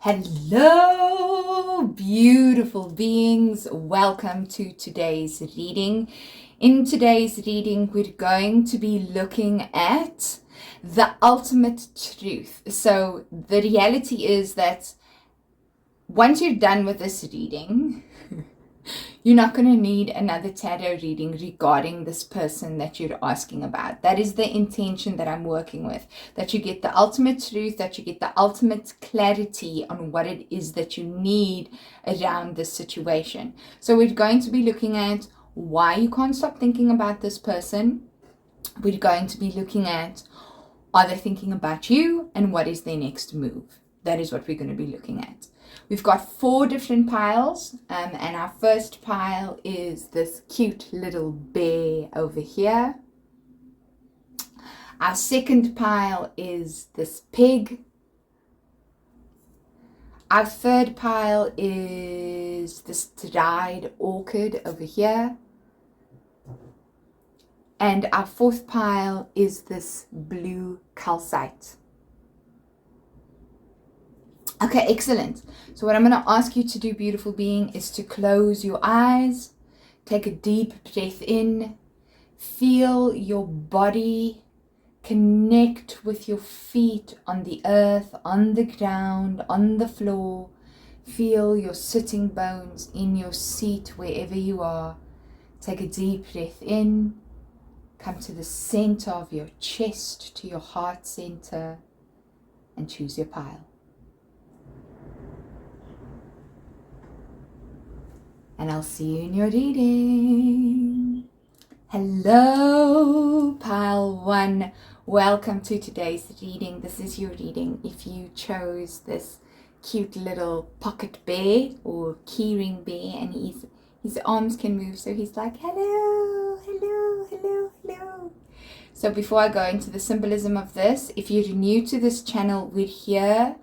Hello, beautiful beings. Welcome to today's reading. In today's reading, we're going to be looking at the ultimate truth. So the reality is that once you're done with this reading, you're not going to need another tarot reading regarding this person that you're asking about. That is the intention that I'm working with, that you get the ultimate truth, that you get the ultimate clarity on what it is that you need around this situation. So we're going to be looking at why you can't stop thinking about this person. We're going to be looking at, are they thinking about you, and what is their next move? That is what we're going to be looking at. We've got 4 different piles, and our first pile is this cute little bear over here. Our second pile is this pig. Our third pile is this dried orchid over here. And our fourth pile is this blue calcite. Okay, excellent. So what I'm going to ask you to do, beautiful being, is to close your eyes, take a deep breath in, feel your body, connect with your feet on the earth, on the ground, on the floor. Feel your sitting bones in your seat wherever you are. Take a deep breath in, come to the center of your chest, to your heart center, and choose your pile. And I'll see you in your reading. Hello, pile 1. Welcome to today's reading. This is your reading. If you chose this cute little pocket bear or keyring bear, and his arms can move, so he's like, hello, hello, hello, hello. So before I go into the symbolism of this, if you're new to this channel, we're here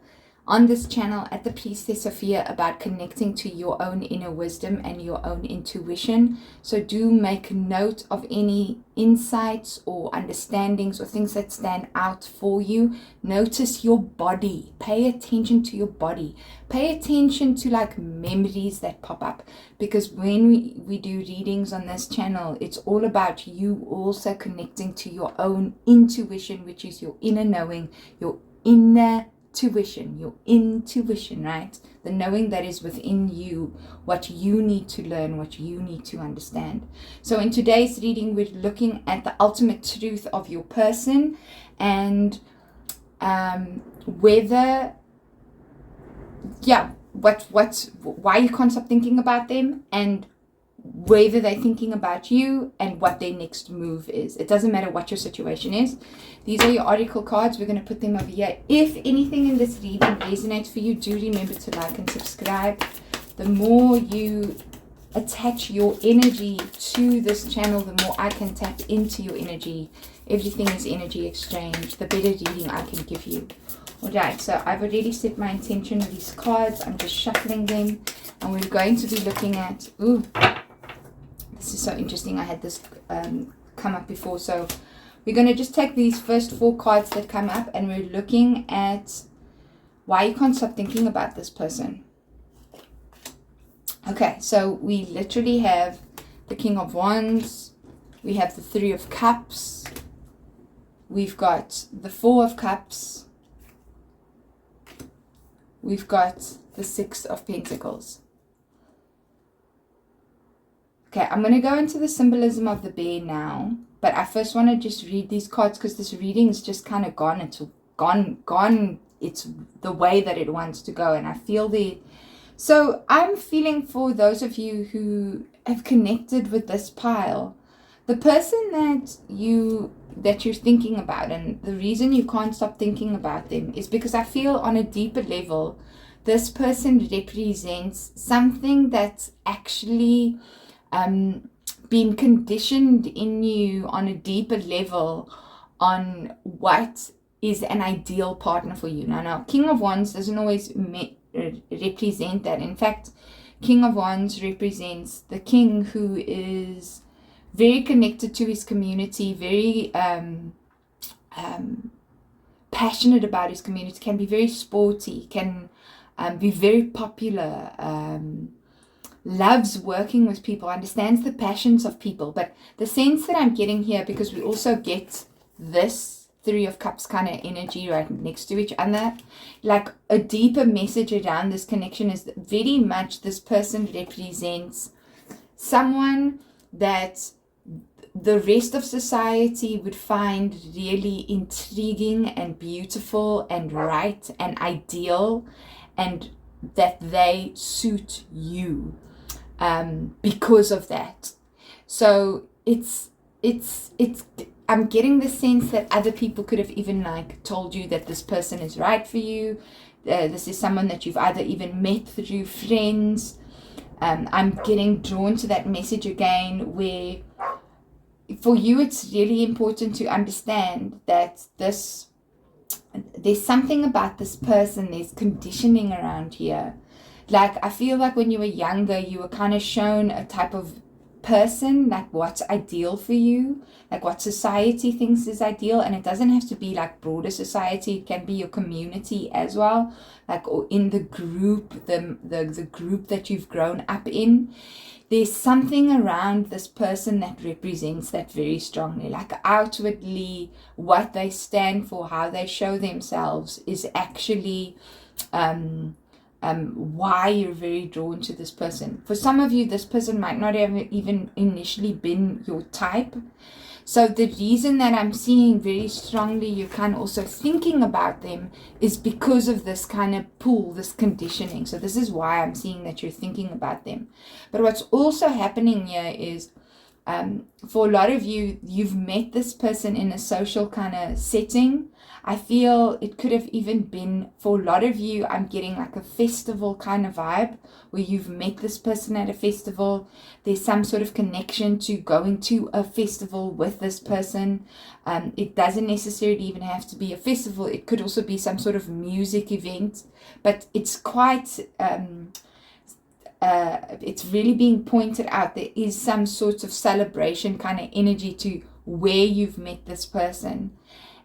on this channel at the Priestess Sophia about connecting to your own inner wisdom and your own intuition. So do make note of any insights or understandings or things that stand out for you. Notice your body. Pay attention to your body. Pay attention to like memories that pop up. Because when we do readings on this channel, it's all about you also connecting to your own intuition, which is your inner knowing, your inner your intuition, right? The knowing that is within you, what you need to learn, what you need to understand. So in today's reading, we're looking at the ultimate truth of your person and whether, why you can't stop thinking about them, and whether they're thinking about you and what their next move is. It doesn't matter what your situation is. These are your oracle cards. We're going to put them over here. If anything in this reading resonates for you, do remember to like and subscribe. The more you attach your energy to this channel, the more I can tap into your energy. Everything is energy exchange. The better reading I can give you. Alright, so I've already set my intention with these cards. I'm just shuffling them, and we're going to be looking at... This is so interesting. I had this come up before. So we're going to just take these first 4 cards that come up, and we're looking at why you can't stop thinking about this person. Okay, so we literally have the King of Wands. We have the 3 of Cups. We've got the 4 of Cups. We've got the 6 of Pentacles. Okay, I'm going to go into the symbolism of the bear now, but I first want to just read these cards because this reading is just kind of gone. It's gone. It's the way that it wants to go, and I feel So I'm feeling for those of you who have connected with this pile, the person that you're thinking about, and the reason you can't stop thinking about them is because I feel on a deeper level, this person represents something that's actually been conditioned in you on a deeper level on what is an ideal partner for you. Now King of Wands doesn't always represent that. In fact, King of Wands represents the king who is very connected to his community, very passionate about his community, can be very sporty, can be very popular, loves working with people, understands the passions of people. But the sense that I'm getting here, because we also get this Three of Cups kind of energy right next to each other, like a deeper message around this connection is very much this person represents someone that the rest of society would find really intriguing and beautiful and right and ideal, and that they suit you because of that. So it's I'm getting the sense that other people could have even like told you that this person is right for you. This is someone that you've either even met through friends. I'm getting drawn to that message again, where for you it's really important to understand that there's something about this person, there's conditioning around here. Like, I feel like when you were younger, you were kind of shown a type of person, like what's ideal for you, like what society thinks is ideal. And it doesn't have to be like broader society, it can be your community as well, like, or in the group, the group that you've grown up in. There's something around this person that represents that very strongly. Like outwardly, what they stand for, how they show themselves is actually why you're very drawn to this person. For some of you, this person might not have even initially been your type. So the reason that I'm seeing very strongly you're kind of also thinking about them is because of this kind of pull, this conditioning. So this is why I'm seeing that you're thinking about them. But what's also happening here is for a lot of you, you've met this person in a social kind of setting. I feel it could have even been, for a lot of you, I'm getting like a festival kind of vibe where you've met this person at a festival. There's some sort of connection to going to a festival with this person. It doesn't necessarily even have to be a festival. It could also be some sort of music event, but it's quite, it's really being pointed out. There is some sort of celebration kind of energy to where you've met this person.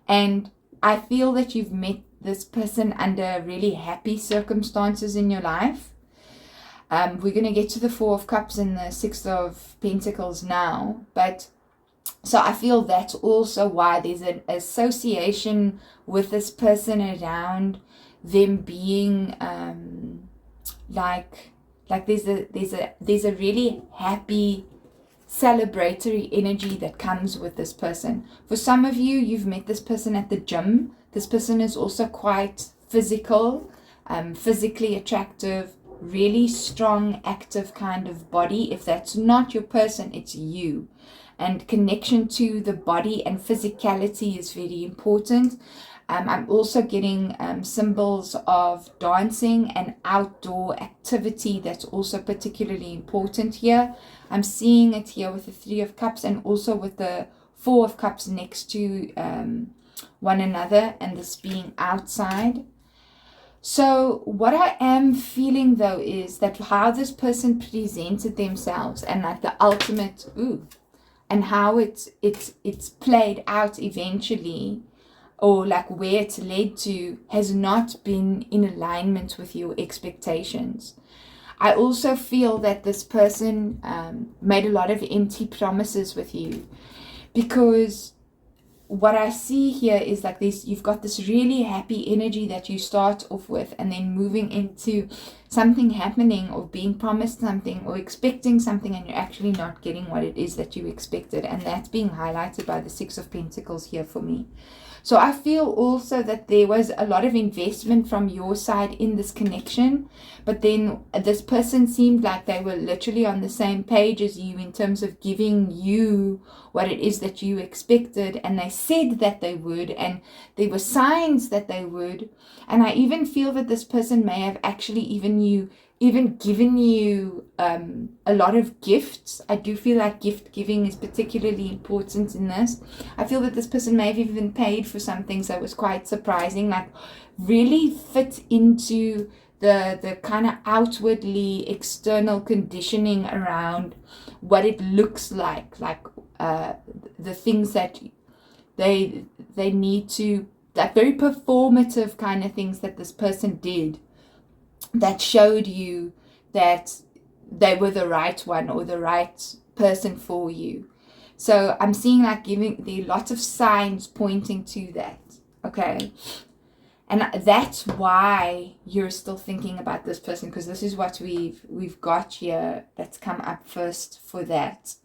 And I feel that you've met this person under really happy circumstances in your life. We're going to get to the Four of Cups and the Six of Pentacles now. But so I feel that's also why there's an association with this person around them being like there's a really happy celebratory energy that comes with this person. For some of you, you've met this person at the gym. This person is also quite physical, physically attractive, really strong, active kind of body. If that's not your person, it's you. And connection to the body and physicality is very important. I'm also getting symbols of dancing and outdoor activity that's also particularly important here. I'm seeing it here with the Three of Cups and also with the Four of Cups next to one another, and this being outside. So what I am feeling though is that how this person presented themselves and like the ultimate, and how it's played out eventually, or like where it's led to, has not been in alignment with your expectations. I also feel that this person made a lot of empty promises with you, because what I see here is like this, you've got this really happy energy that you start off with, and then moving into something happening or being promised something or expecting something, and you're actually not getting what it is that you expected. And that's being highlighted by the Six of Pentacles here for me. So I feel also that there was a lot of investment from your side in this connection, but then this person seemed like they were literally on the same page as you in terms of giving you what it is that you expected, and they said that they would, and there were signs that they would. And I even feel that this person may have actually even given you a lot of gifts. I do feel like gift giving is particularly important in this. I feel that this person may have even paid for something, so it was quite surprising, like really fit into the kind of outwardly external conditioning around what it looks like the things that they need to, like very performative kind of things that this person did. that showed you that they were the right one or the right person for you. So I'm seeing like there are lots of signs pointing to that. Okay. And that's why you're still thinking about this person, because this is what we've got here that's come up first for that.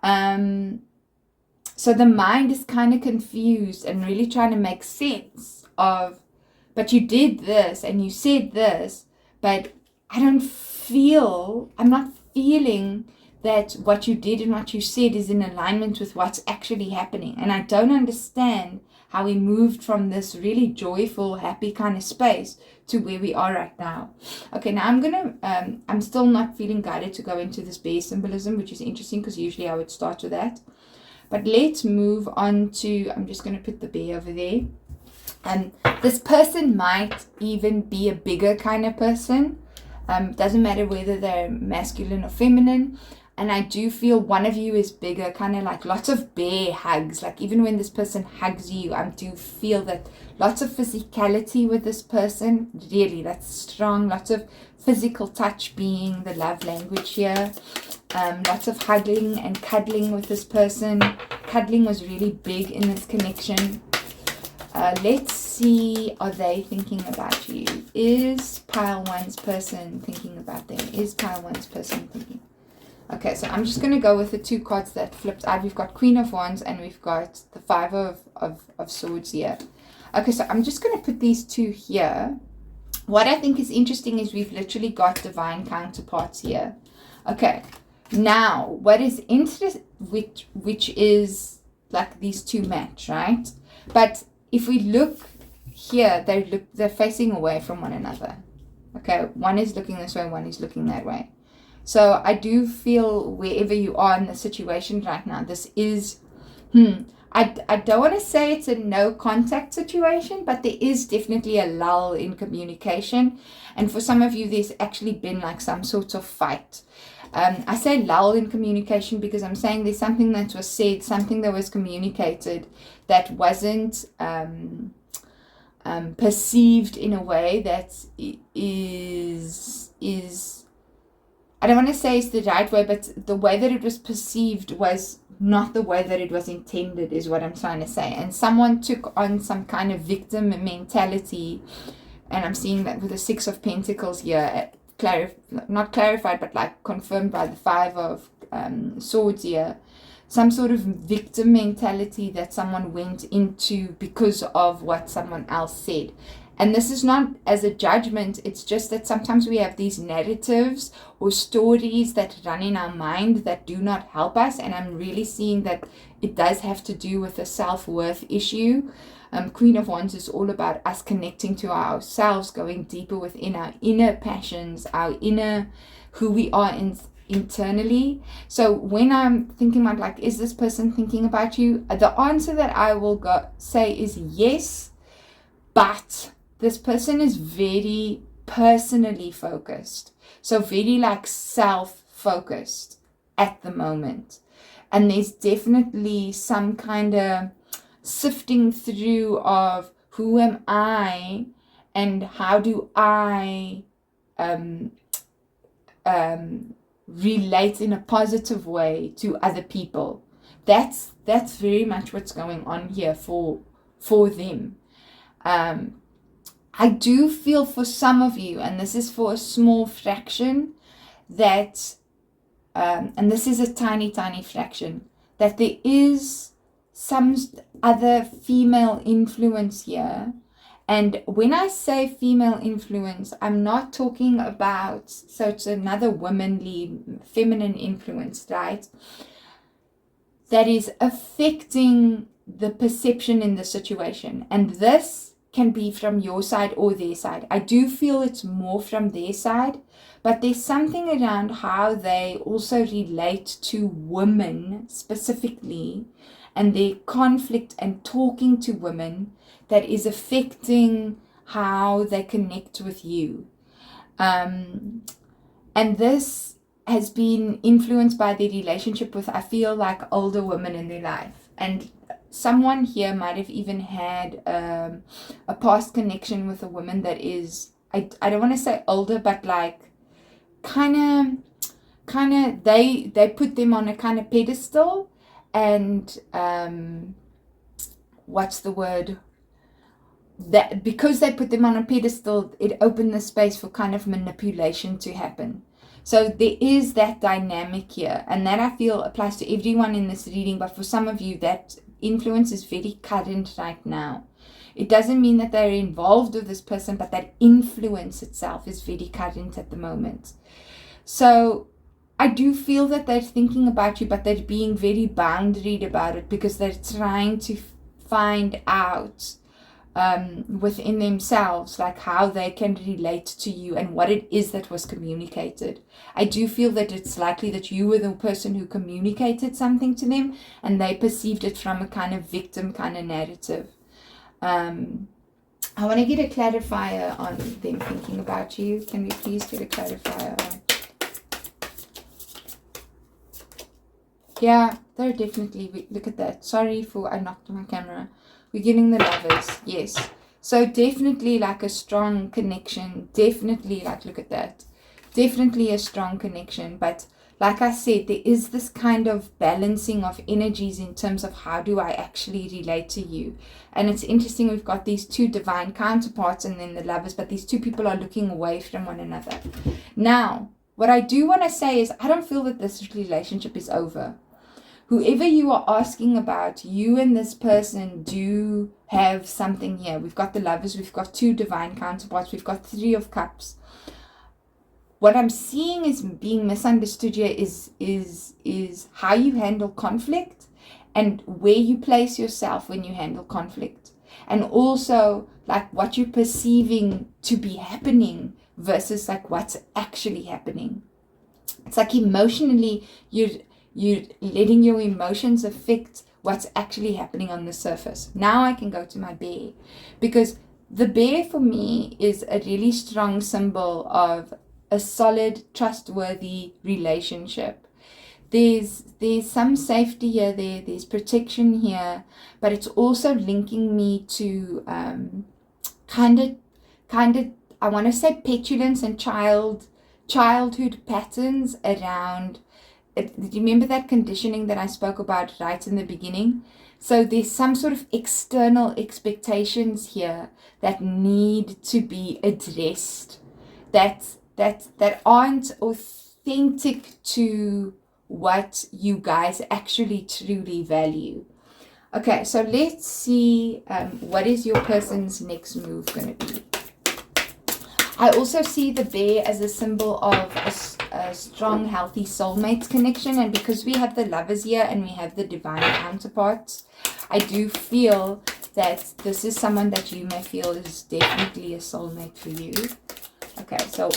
So the mind is kind of confused and really trying to make sense of, but you did this and you said this, but I'm not feeling that what you did and what you said is in alignment with what's actually happening. And I don't understand how we moved from this really joyful, happy kind of space to where we are right now. Okay, now I'm still not feeling guided to go into this bear symbolism, which is interesting because usually I would start with that. But let's move on to, I'm just going to put the bear over there. This person might even be a bigger kind of person. Doesn't matter whether they're masculine or feminine. And I do feel one of you is bigger, kind of like lots of bear hugs. Like even when this person hugs you, I do feel that lots of physicality with this person. Really, that's strong. Lots of physical touch being the love language here. Lots of hugging and cuddling with this person. Cuddling was really big in this connection. Let's see, are they thinking about you? Is pile one's person thinking about them? Is pile one's person thinking? Okay, so I'm just going to go with the two cards that flipped out. We've got Queen of Wands and we've got the Five of Swords here. Okay, so I'm just going to put these two here. What I think is interesting is we've literally got divine counterparts here. Okay, now what is interesting, which is like these two match, right? But if we look here, they're facing away from one another. Okay, one is looking this way, one is looking that way. So I do feel wherever you are in the situation right now, this is, I don't want to say it's a no contact situation, but there is definitely a lull in communication. And for some of you, there's actually been like some sort of fight. I say lull in communication because I'm saying there's something that was said, something that was communicated that wasn't perceived in a way that is I don't want to say it's the right way, but the way that it was perceived was not the way that it was intended, is what I'm trying to say. And someone took on some kind of victim mentality, and I'm seeing that with the Six of Pentacles here, not clarified, but like confirmed by the Five of Swords here. Some sort of victim mentality that someone went into because of what someone else said. And this is not as a judgment, it's just that sometimes we have these narratives or stories that run in our mind that do not help us. And I'm really seeing that it does have to do with a self-worth issue. Queen of Wands is all about us connecting to ourselves, going deeper within our inner passions, our inner who we are internally. So when I'm thinking about like, is this person thinking about you? The answer that I will say is yes, but this person is very personally focused. So very like self-focused at the moment. And there's definitely some kind of sifting through of who am I and how do I relate in a positive way to other people. That's very much what's going on here for them. I do feel for some of you, and this is for a small fraction, that, and this is a tiny, tiny fraction, that there is some other female influence here. And when I say female influence, I'm not talking about, so it's another womanly, feminine influence, right? That is affecting the perception in the situation. And this can be from your side or their side. I do feel it's more from their side, but there's something around how they also relate to women specifically and their conflict and talking to women that is affecting how they connect with you. And this has been influenced by their relationship with, I feel like, older women in their life. And someone here might have even had a past connection with a woman that is I don't want to say older, but like kind of they put them on a kind of pedestal, and what's the word, that because they put them on a pedestal, it opened the space for kind of manipulation to happen. So there is that dynamic here, and that I feel applies to everyone in this reading, but for some of you that influence is very current right now. It doesn't mean that they're involved with this person, but that influence itself is very current at the moment. So I do feel that they're thinking about you, but they're being very boundaried about it because they're trying to find out within themselves, like how they can relate to you and what it is that was communicated. I do feel that it's likely that you were the person who communicated something to them and they perceived it from a kind of victim kind of narrative. I want to get a clarifier on them thinking about you. Can we please get a clarifier on? Yeah, they're definitely, look at that. Sorry for, I knocked my camera. We're getting the Lovers, yes. So definitely like a strong connection. Definitely, like, look at that. Definitely a strong connection. But like I said, there is this kind of balancing of energies in terms of how do I actually relate to you. And it's interesting, we've got these two divine counterparts and then the Lovers, but these two people are looking away from one another. Now, what I do want to say is I don't feel that this relationship is over. Whoever you are asking about, you and this person do have something here. We've got the Lovers, we've got two divine counterparts, we've got 3 of Cups. What I'm seeing is being misunderstood here is how you handle conflict and where you place yourself when you handle conflict. And also like what you're perceiving to be happening versus like what's actually happening. It's like emotionally you're letting your emotions affect what's actually happening on the surface. Now I can go to my bear, because the bear for me is a really strong symbol of a solid, trustworthy relationship. There's some safety here, there's protection here, but it's also linking me to kind of I want to say petulance and childhood patterns around. Remember that conditioning that I spoke about right in the beginning? So there's some sort of external expectations here that need to be addressed, that aren't authentic to what you guys actually truly value. Okay, so let's see what is your person's next move going to be. I also see the bear as a symbol of a strong, healthy soulmate connection. And because we have the Lovers here and we have the divine counterparts, I do feel that this is someone that you may feel is definitely a soulmate for you. Okay, so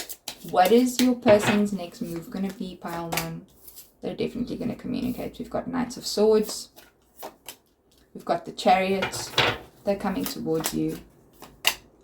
what is your person's next move going to be, pile 1? They're definitely going to communicate. We've got Knights of Swords. We've got the Chariots. They're coming towards you.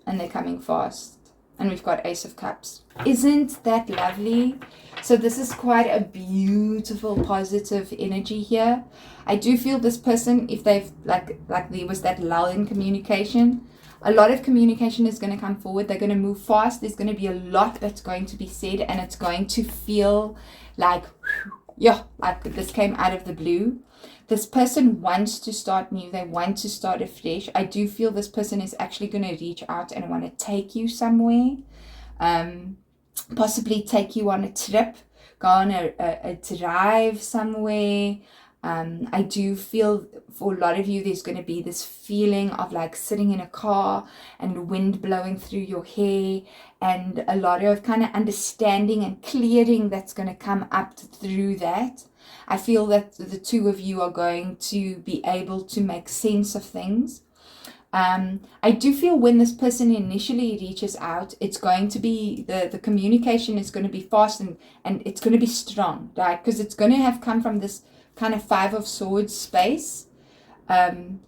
And they're coming fast. And we've got Ace of Cups. Isn't that lovely? So this is quite a beautiful, positive energy here. I do feel this person, if they've, like there was that lull in communication, a lot of communication is going to come forward. They're going to move fast. There's going to be a lot that's going to be said, and it's going to feel like, yeah, like this came out of the blue. This person wants to start new. They want to start afresh. I do feel this person is actually going to reach out and want to take you somewhere. Possibly take you on a trip. Go on a drive somewhere. I do feel for a lot of you there's going to be this feeling of like sitting in a car and wind blowing through your hair, and a lot of kind of understanding and clearing that's going to come up through that. I feel that the two of you are going to be able to make sense of things. I do feel when this person initially reaches out, it's going to be, the communication is going to be fast and it's going to be strong, right? Because it's going to have come from this kind of 5 of Swords space. And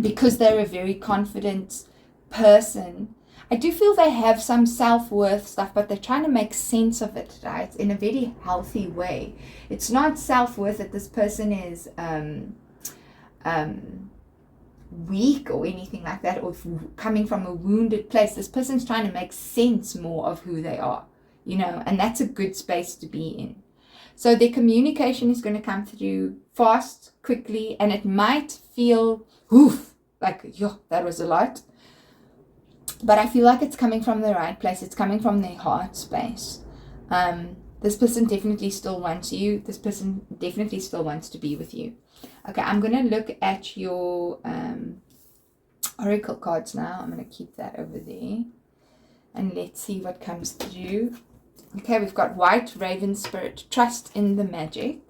because they're a very confident person, I do feel they have some self-worth stuff, but they're trying to make sense of it, right? In a very healthy way. It's not self-worth that this person is weak or anything like that, or coming from a wounded place. This person's trying to make sense more of who they are, you know, and that's a good space to be in. So their communication is going to come through fast, quickly, and it might feel, oof, like, yo, that was a lot. But I feel like it's coming from the right place. It's coming from their heart space. This person definitely still wants you. This person definitely still wants to be with you. Okay, I'm going to look at your oracle cards now. I'm going to keep that over there. And let's see what comes through. Okay, we've got White Raven Spirit. Trust in the magic.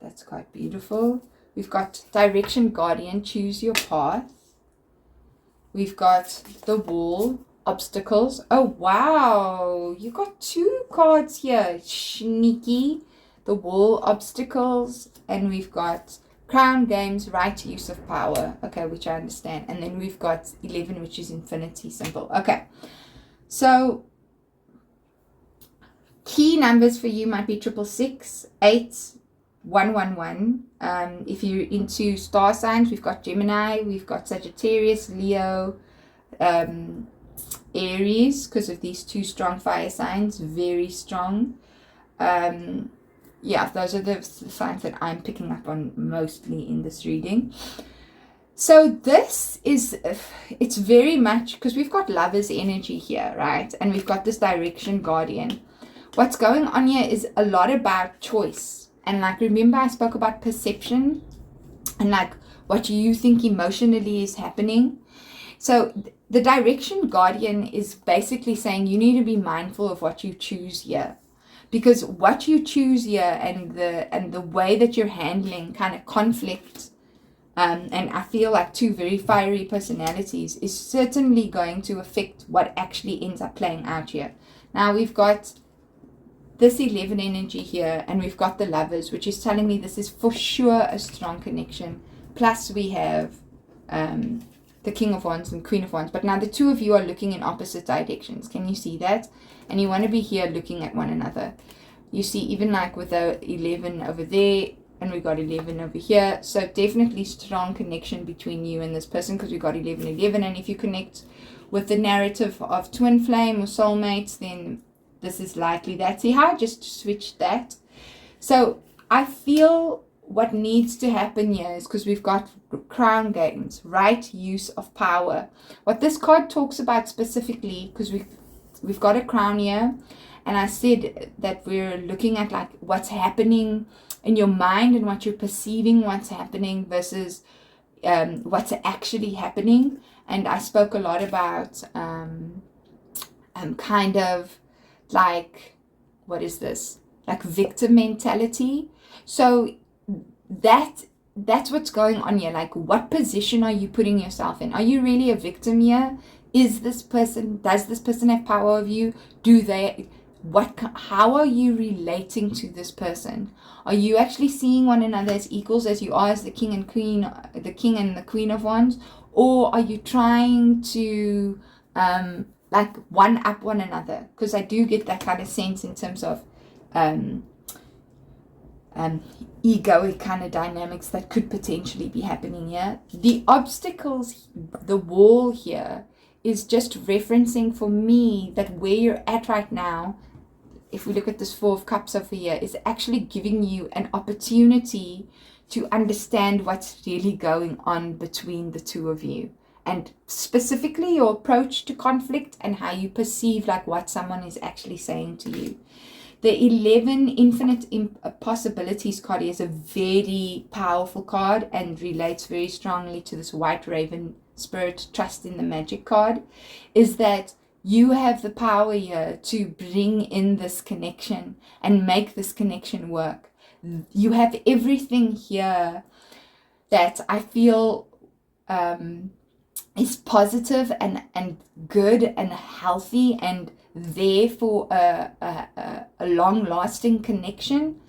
That's quite beautiful. We've got Direction Guardian. Choose your path. We've got the Wall. Obstacles. Oh, wow. You got 2 cards here. Sneaky. The Wall, Obstacles. And we've got Crown Games, Right Use of Power. Okay, which I understand. And then we've got 11, which is Infinity symbol. Okay. So, key numbers for you might be 666, 8, 111. If you're into star signs, we've got Gemini, we've got Sagittarius, Leo, Aries, because of these 2 strong fire signs, very strong. Yeah, those are the signs that I'm picking up on mostly in this reading. So this is, it's very much, because we've got Lover's energy here, right? And we've got this Direction Guardian. What's going on here is a lot about choice. And like, remember I spoke about perception and like what you think emotionally is happening. So the Direction Guardian is basically saying you need to be mindful of what you choose here. Because what you choose here and the way that you're handling kind of conflict, and I feel like 2 very fiery personalities, is certainly going to affect what actually ends up playing out here. Now we've got this 11 energy here, and we've got the Lovers, which is telling me this is for sure a strong connection. Plus we have the King of Wands and Queen of Wands. But now the 2 of you are looking in opposite directions. Can you see that? And you want to be here looking at one another. You see, even like with the 11 over there, and we got 11 over here. So definitely strong connection between you and this person, because we got 11, 11. And if you connect with the narrative of twin flame or soulmates, then this is likely that. See how I just switched that? So I feel what needs to happen here is, because we've got Crown Games, right use of power. What this card talks about specifically, because we've got a crown here, and I said that we're looking at like what's happening in your mind and what you're perceiving what's happening versus what's actually happening. And I spoke a lot about kind of like, what is this? Like victim mentality. So that's what's going on here. Like, what position are you putting yourself in? Are you really a victim here? Does this person have power over you? How are you relating to this person? Are you actually seeing one another as equals, as you are as the king and the queen of wands? Or are you trying to like one up one another? Because I do get that kind of sense in terms of egoic kind of dynamics that could potentially be happening here. The obstacles, the wall here, is just referencing for me that where you're at right now, if we look at this 4 of Cups over here, is actually giving you an opportunity to understand what's really going on between the 2 of you. And specifically your approach to conflict and how you perceive like what someone is actually saying to you. The 11 Infinite Possibilities card is a very powerful card and relates very strongly to this White Raven Spirit Trust in the Magic card, is that you have the power here to bring in this connection and make this connection work. You have everything here that I feel is positive and good and healthy and there for a long-lasting connection.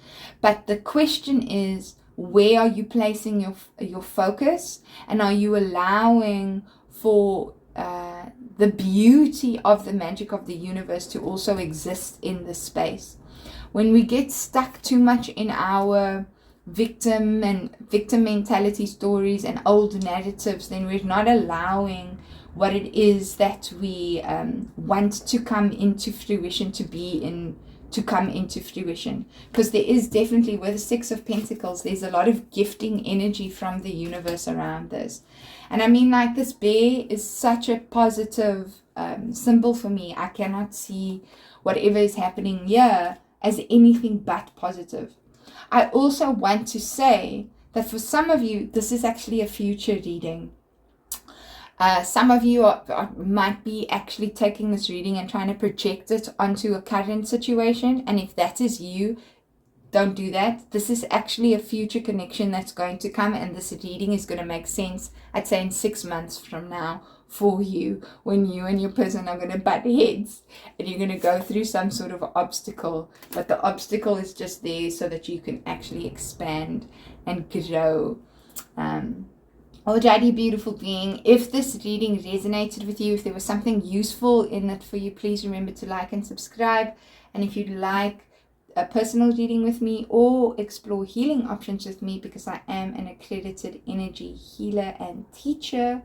But the question is, where are you placing your focus, and are you allowing for the beauty of the magic of the universe to also exist in this space? When we get stuck too much in our victim mentality stories and old narratives, then we're not allowing what it is that we want to come into fruition to come into fruition. Because there is definitely, with the Six of Pentacles, there's a lot of gifting energy from the universe around this. And I mean, like, this bear is such a positive symbol for me. I cannot see whatever is happening here as anything but positive. I also want to say that for some of you, this is actually a future reading. Some of you might be actually taking this reading and trying to project it onto a current situation. And if that is you, don't do that. This is actually a future connection that's going to come. And this reading is going to make sense, I'd say, in 6 months from now for you, when you and your person are going to butt heads and you're going to go through some sort of obstacle. But the obstacle is just there so that you can actually expand and grow. Alrighty, beautiful being, if this reading resonated with you, if there was something useful in it for you, please remember to like and subscribe. And if you'd like a personal reading with me or explore healing options with me, because I am an accredited energy healer and teacher,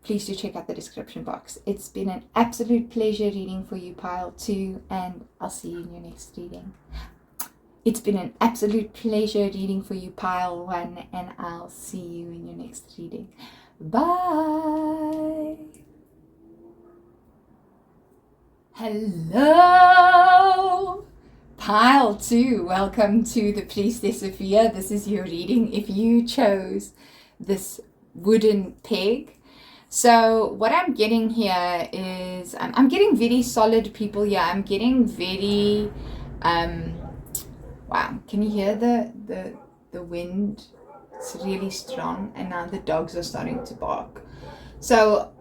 please do check out the description box. It's been an absolute pleasure reading for you, Pile 2, and I'll see you in your next reading. It's been an absolute pleasure reading for you, Pile 1, and I'll see you in your next reading. Bye! Hello! Pile 2, welcome to the Priestess Sophia. This is your reading if you chose this wooden peg. So what I'm getting here is, I'm getting very solid people here. I'm getting very... wow, can you hear the wind? It's really strong, and now the dogs are starting to bark. So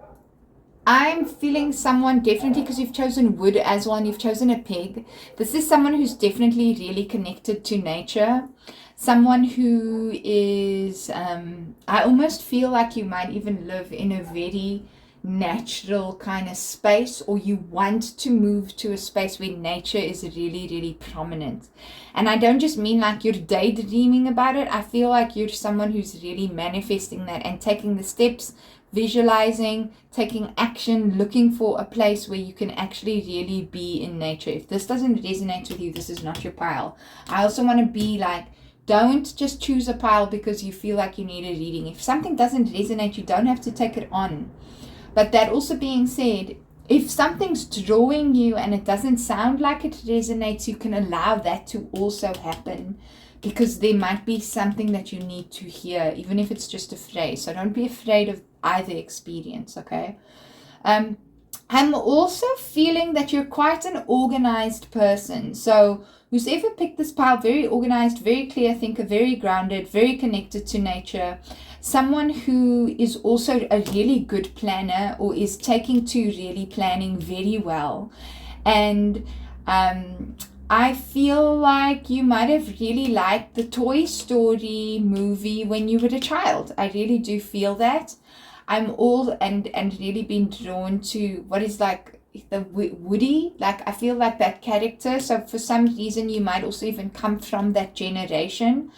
I'm feeling someone, definitely, because you've chosen wood as well and you've chosen a pig. This is someone who's definitely really connected to nature. Someone who is, I almost feel like you might even live in a very natural kind of space, or you want to move to a space where nature is really, really prominent. And I don't just mean like you're daydreaming about it. I feel like you're someone who's really manifesting that and taking the steps, visualizing, taking action, looking for a place where you can actually really be in nature. If this doesn't resonate with you, this is not your pile. I also want to be like, don't just choose a pile because you feel like you need a reading. If something doesn't resonate, you don't have to take it on. But that also being said, if something's drawing you and it doesn't sound like it resonates, you can allow that to also happen, because there might be something that you need to hear, even if it's just a phrase. So don't be afraid of either experience, okay? I'm also feeling that you're quite an organized person. So who's ever picked this pile, very organized, very clear thinker, very grounded, very connected to nature. Someone who is also a really good planner, or is taking to really planning very well. And I feel like you might have really liked the Toy Story movie when you were a child. I really do feel that. I'm all and really been drawn to what is like the Woody. Like, I feel like that character. So for some reason you might also even come from that generation.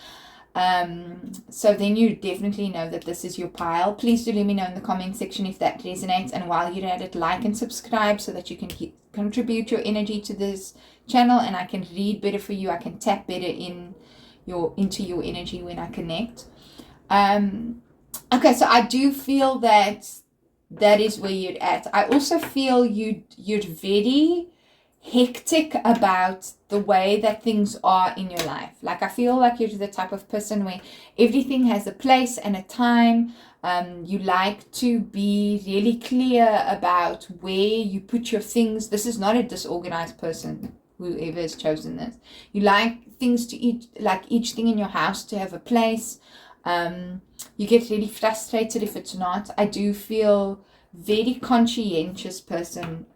So then you definitely know that this is your pile. Please do let me know in the comment section if that resonates, and while you're at it, like and subscribe so that you can contribute your energy to this channel, and I can read better for you. I can tap better into your energy when I connect. Okay, so I do feel that is where you're at. I also feel you're very hectic about the way that things are in your life. Like, I feel like you're the type of person where everything has a place and a time. You like to be really clear about where you put your things. This is not a disorganized person, whoever has chosen this. You like things to eat, like each thing in your house to have a place. You get really frustrated if it's not. I do feel very conscientious person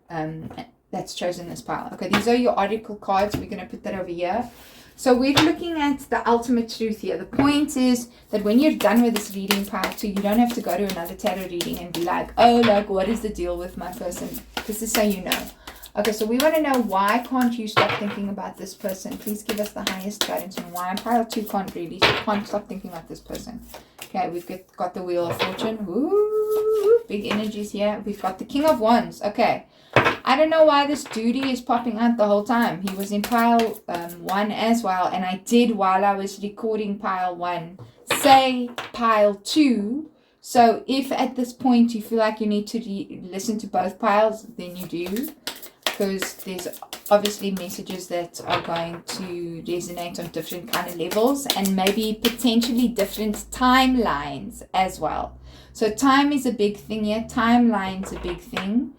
that's chosen this pile. Okay, these are your oracle cards. We're going to put that over here. So we're looking at the ultimate truth here. The point is that when you're done with this reading, pile 2, you don't have to go to another tarot reading and be like, oh, like, what is the deal with my person? This is so you know. Okay, so we want to know, why can't you stop thinking about this person? Please give us the highest guidance on why pile 2 can't really, can't stop thinking about this person. Okay, we've got the Wheel of Fortune. Ooh, big energies here. We've got the King of Wands. Okay, I don't know why this duty is popping out the whole time. He was in pile 1 as well, and I did, while I was recording pile 1, say pile 2. So if at this point you feel like you need to listen to both piles, then you do, because there's obviously messages that are going to resonate on different kind of levels, and maybe potentially different timelines as well. So time is a big thing here. Timeline's a big thing.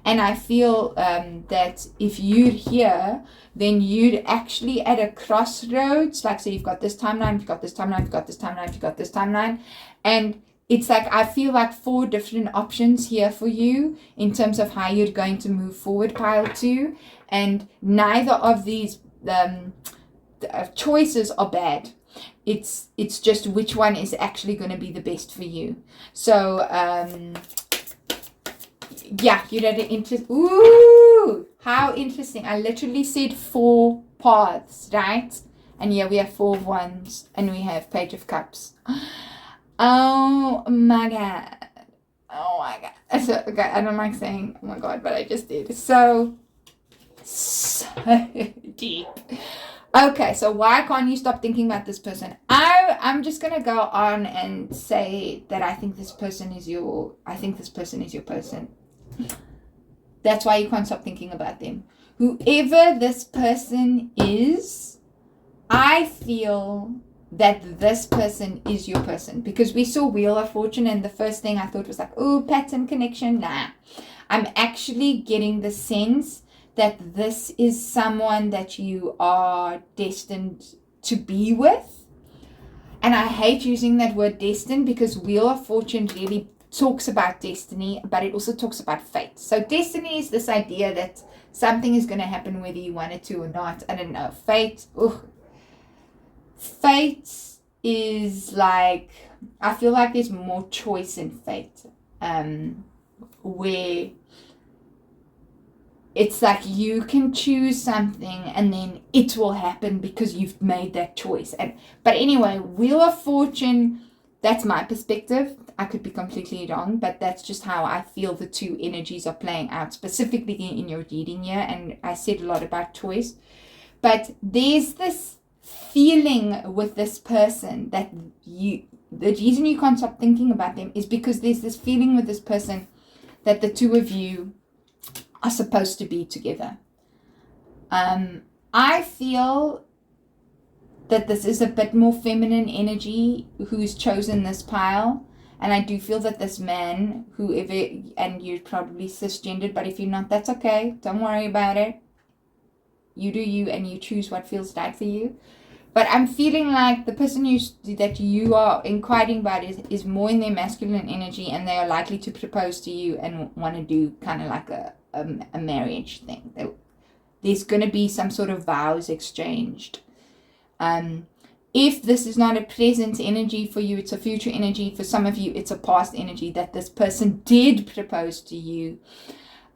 And I feel that if you're here, then you're actually at a crossroads. Like, so you've got this timeline, you've got this timeline, you've got this timeline, you've got this timeline. And it's like, I feel like 4 different options here for you in terms of how you're going to move forward, pile 2. And neither of these choices are bad. It's just which one is actually going to be the best for you. So, yeah, you had an interest. Ooh, how interesting. I literally said 4 paths, right? And here we have 4 of Wands, and we have Page of Cups. Oh my God. Oh my God. So, okay, I don't like saying oh my God, but I just did. So deep. Okay, so why can't you stop thinking about this person? I'm just gonna go on and say that I think this person is your person. That's why you can't stop thinking about them. Whoever this person is, I feel that this person is your person, because we saw Wheel of Fortune, and the first thing I thought was like, oh, pattern connection. Nah, I'm actually getting the sense that this is someone that you are destined to be with. And I hate using that word destined, because Wheel of Fortune really talks about destiny, but it also talks about fate. So destiny is this idea that something is going to happen whether you want it to or not. I don't know. Fate, fate is like, I feel like there's more choice in fate, where it's like you can choose something and then it will happen because you've made that choice. But anyway, Wheel of Fortune, that's my perspective. I could be completely wrong, but that's just how I feel the 2 energies are playing out, specifically in your reading here. And I said a lot about choice, but there's this feeling with this person that the reason you can't stop thinking about them is because there's this feeling with this person that the 2 of you are supposed to be together. I feel that this is a bit more feminine energy who's chosen this pile. And I do feel that this man, whoever, and you're probably cisgendered, but if you're not, that's okay. Don't worry about it. You do you, and you choose what feels right for you. But I'm feeling like the person that you are inquiring about is more in their masculine energy, and they are likely to propose to you and want to do kind of like a marriage thing. There's going to be some sort of vows exchanged. If this is not a present energy for you, it's a future energy. For some of you, it's a past energy that this person did propose to you.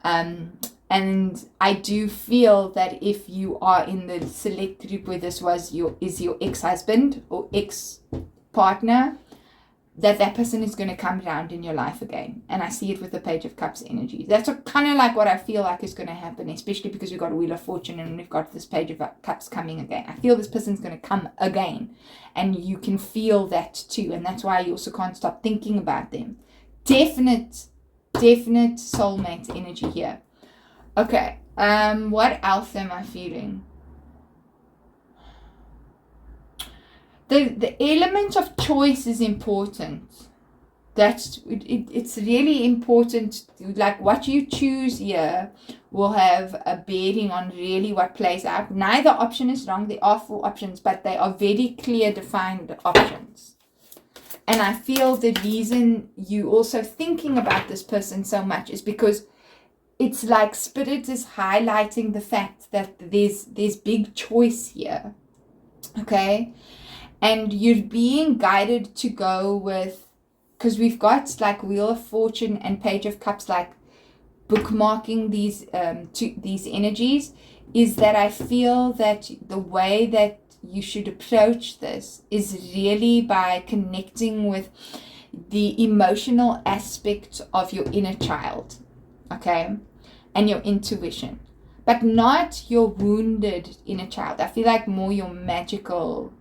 And I do feel that if you are in the select group where this is your ex-husband or ex-partner, that person is going to come around in your life again. And I see it with the Page of Cups energy. That's kind of like what I feel like is going to happen, especially because we've got Wheel of Fortune and we've got this Page of Cups coming again. I feel this person's going to come again, and you can feel that too. And that's why you also can't stop thinking about them. Definite soulmate energy here. Okay, what else am I feeling? The element of choice is important. It's really important. Like, what you choose here will have a bearing on really what plays out. Neither option is wrong. There are 4 options, but they are very clear, defined options. And I feel the reason you also thinking about this person so much is because it's like Spirit is highlighting the fact that there's big choice here. Okay? And you're being guided to go with, because we've got like Wheel of Fortune and Page of Cups, like bookmarking these energies is that I feel that the way that you should approach this is really by connecting with the emotional aspect of your inner child, okay, and your intuition, but not your wounded inner child. I feel like more your magical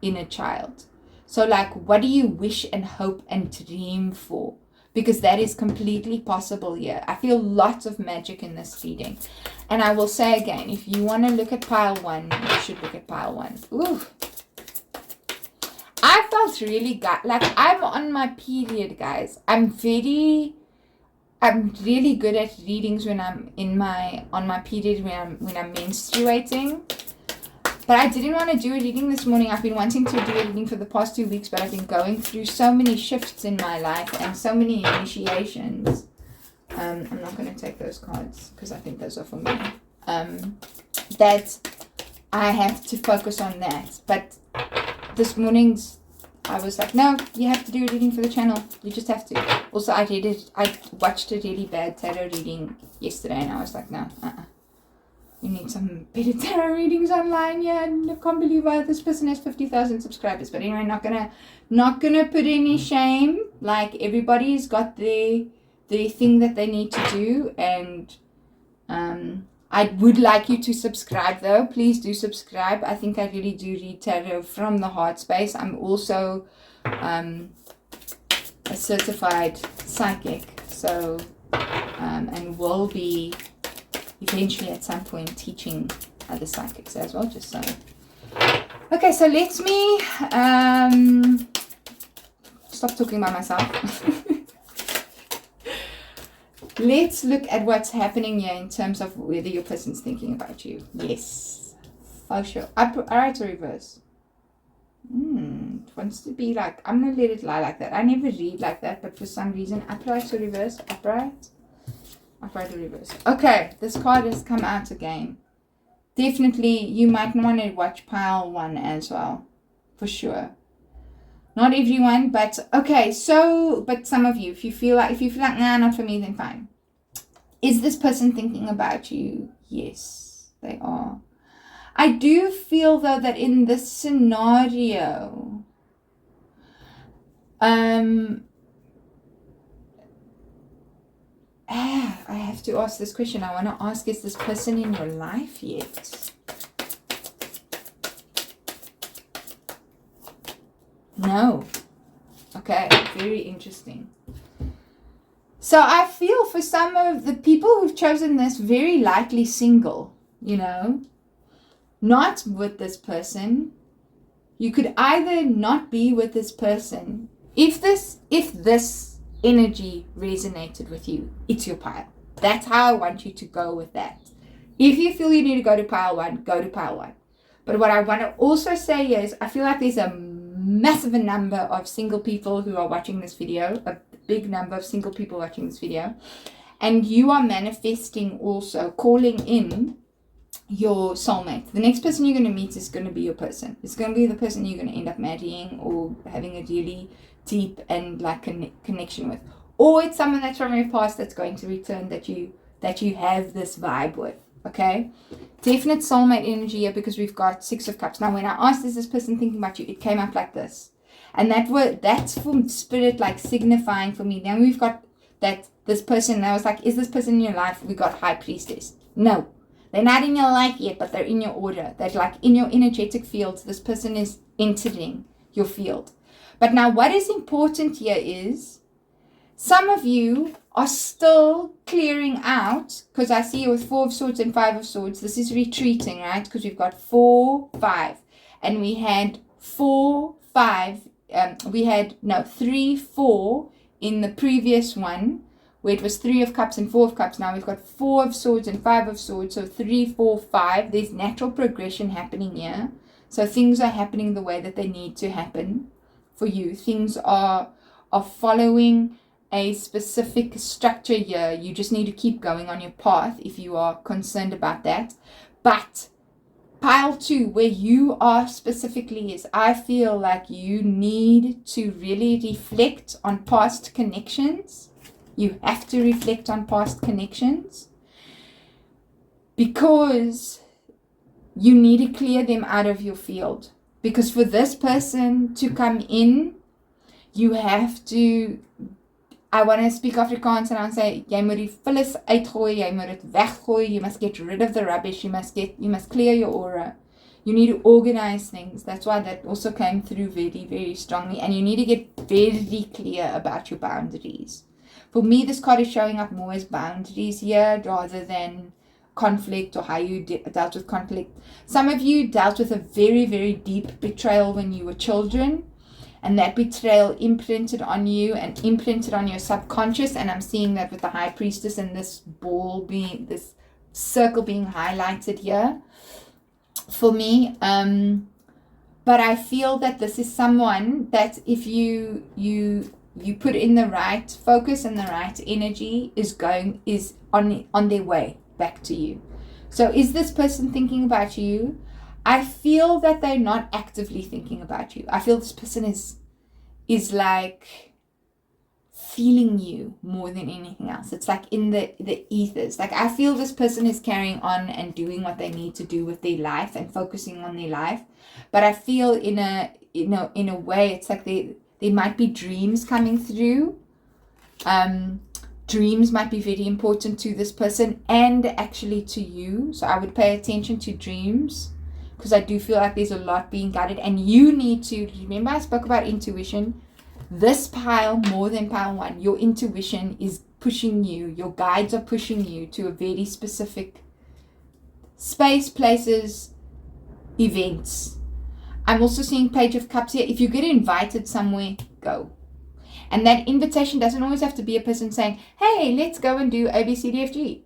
inner child. So like, what do you wish and hope and dream for? Because that is completely possible here. I feel lots of magic in this reading. And I will say again, if you want to look at pile 1, you should look at pile 1. Ooh. I felt really like I'm on my period, guys. I'm really good at readings when I'm on my period, when I'm menstruating. But I didn't want to do a reading this morning. I've been wanting to do a reading for the past 2 weeks, but I've been going through so many shifts in my life and so many initiations. I'm not going to take those cards because I think those are for me. That I have to focus on that. But this morning's, I was like, no, you have to do a reading for the channel. You just have to. Also, I watched a really bad tarot reading yesterday, and I was like, no, you need some better tarot readings online. Yeah, and I can't believe this person has 50,000 subscribers. But anyway, not gonna put any shame. Like, everybody's got the thing that they need to do, and I would like you to subscribe though. Please do subscribe. I think I really do read tarot from the heart space. I'm also a certified psychic, so and will be eventually at some point teaching other psychics as well, just so. Okay, so let me stop talking about myself. Let's look at what's happening here in terms of whether your person's thinking about you. Yes, for sure. Upright or reverse? It wants to be like, I'm going to let it lie like that. I never read like that, but for some reason, upright or reverse? Upright? Upright or reverse? Okay, this card has come out again. Definitely, you might want to watch pile 1 as well. For sure. Not everyone, but okay, so, but some of you, if you feel like, nah, not for me, then fine. Is this person thinking about you? Yes, they are. I do feel, though, that in this scenario, I have to ask this question. I want to ask, is this person in your life yet? No. Okay, very interesting. So I feel for some of the people who've chosen this, very likely single, you know, not with this person. You could either not be with this person. If this energy resonated with you, it's your pile. That's how I want you to go with that. If you feel you need to go to pile 1, go to pile 1. But what I want to also say is, I feel like there's a massive number of single people who are watching this video, a big number of single people watching this video, and you are manifesting also, calling in your soulmate. The next person you're going to meet is going to be your person. It's going to be the person you're going to end up marrying or having a really deep and like connection with, or it's someone that's from your past that's going to return that you have this vibe with. Okay, definite soulmate energy here, because we've got 6 of Cups. Now when I asked, is this person thinking about you, it came up like this, and that's from spirit, like signifying for me. Then we've got that this person, and I was like, is this person in your life? We got High Priestess. No, they're not in your life yet, but they're in your order. They're like in your energetic fields. This person is entering your field. But now what is important here is, some of you are still clearing out, because I see you with 4 of Swords and 5 of Swords. This is retreating, right? Because we've got 4, 5, and we had 4, 5. We had 3, 4 in the previous one, where it was 3 of Cups and 4 of Cups. Now we've got 4 of Swords and 5 of Swords, so 3, 4, 5. There's natural progression happening here. So things are happening the way that they need to happen for you. Things are following a specific structure here. You just need to keep going on your path if you are concerned about that. But pile 2, where you are specifically, is I feel like you need to really reflect on past connections. You have to reflect on past connections because you need to clear them out of your field. Because for this person to come in, you have to, I want to speak Afrikaans and I'll say, jy moet die vullis uitgooi, jy moet het weggooi, you must get rid of the rubbish, you must clear your aura. You need to organize things. That's why that also came through very, very strongly. And you need to get very clear about your boundaries. For me, this card is showing up more as boundaries here rather than conflict or how you dealt with conflict. Some of you dealt with a very, very deep betrayal when you were children, and that betrayal imprinted on you and imprinted on your subconscious. And I'm seeing that with the High Priestess and this circle being highlighted here for me. But I feel that this is someone that if you put in the right focus and the right energy is on their way back to you. So is this person thinking about you? I feel that they're not actively thinking about you. I feel this person is like feeling you more than anything else. It's like in the ethers. Like I feel this person is carrying on and doing what they need to do with their life and focusing on their life. But I feel in a way it's like there might be dreams coming through. Dreams might be very important to this person and actually to you. So I would pay attention to dreams because I do feel like there's a lot being guided. And you need to, remember I spoke about intuition. This pile, more than pile 1, your intuition is pushing you. Your guides are pushing you to a very specific space, places, events. I'm also seeing Page of Cups here. If you get invited somewhere, go. And that invitation doesn't always have to be a person saying, hey, let's go and do ABCDFG.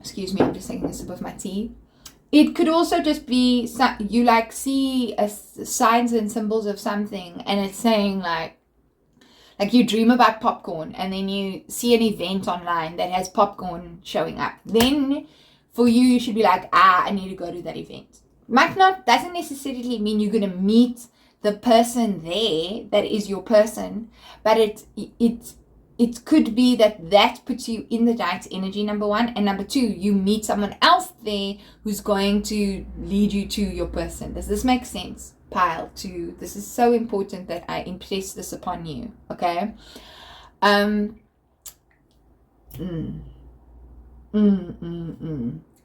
Excuse me, I'm just taking a sip of my tea. It could also just be, you like see signs and symbols of something and it's saying like you dream about popcorn and then you see an event online that has popcorn showing up. Then for you should be like, I need to go to that event. Doesn't necessarily mean you're going to meet the person there that is your person, but it could be that puts you in the right energy, number 1, and number 2, you meet someone else there who's going to lead you to your person. Does this make sense? Pile 2. This is so important that I impress this upon you. Okay.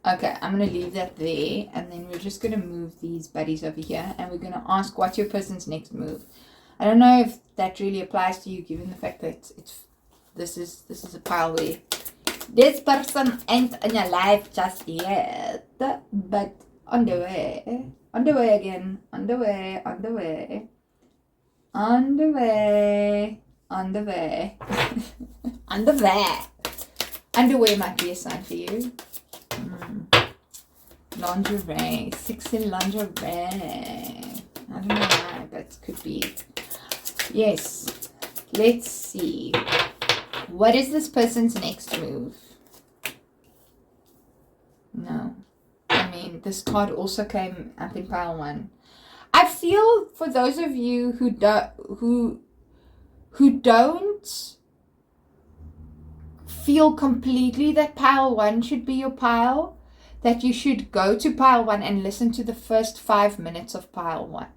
Okay, I'm going to leave that there, and then we're just going to move these buddies over here, and we're going to ask what's your person's next move. I don't know if that really applies to you, given the fact that this is a pile where this person ain't in your life just yet, but on the way again, on the way, underwear might be a sign for you. Lingerie, sexy lingerie. I don't know why, but could be. Yes. Let's see. What is this person's next move? No. I mean, this card also came up in pile 1. I feel for those of you who don't feel completely that pile 1 should be your pile, that you should go to pile 1 and listen to the first 5 minutes of pile 1.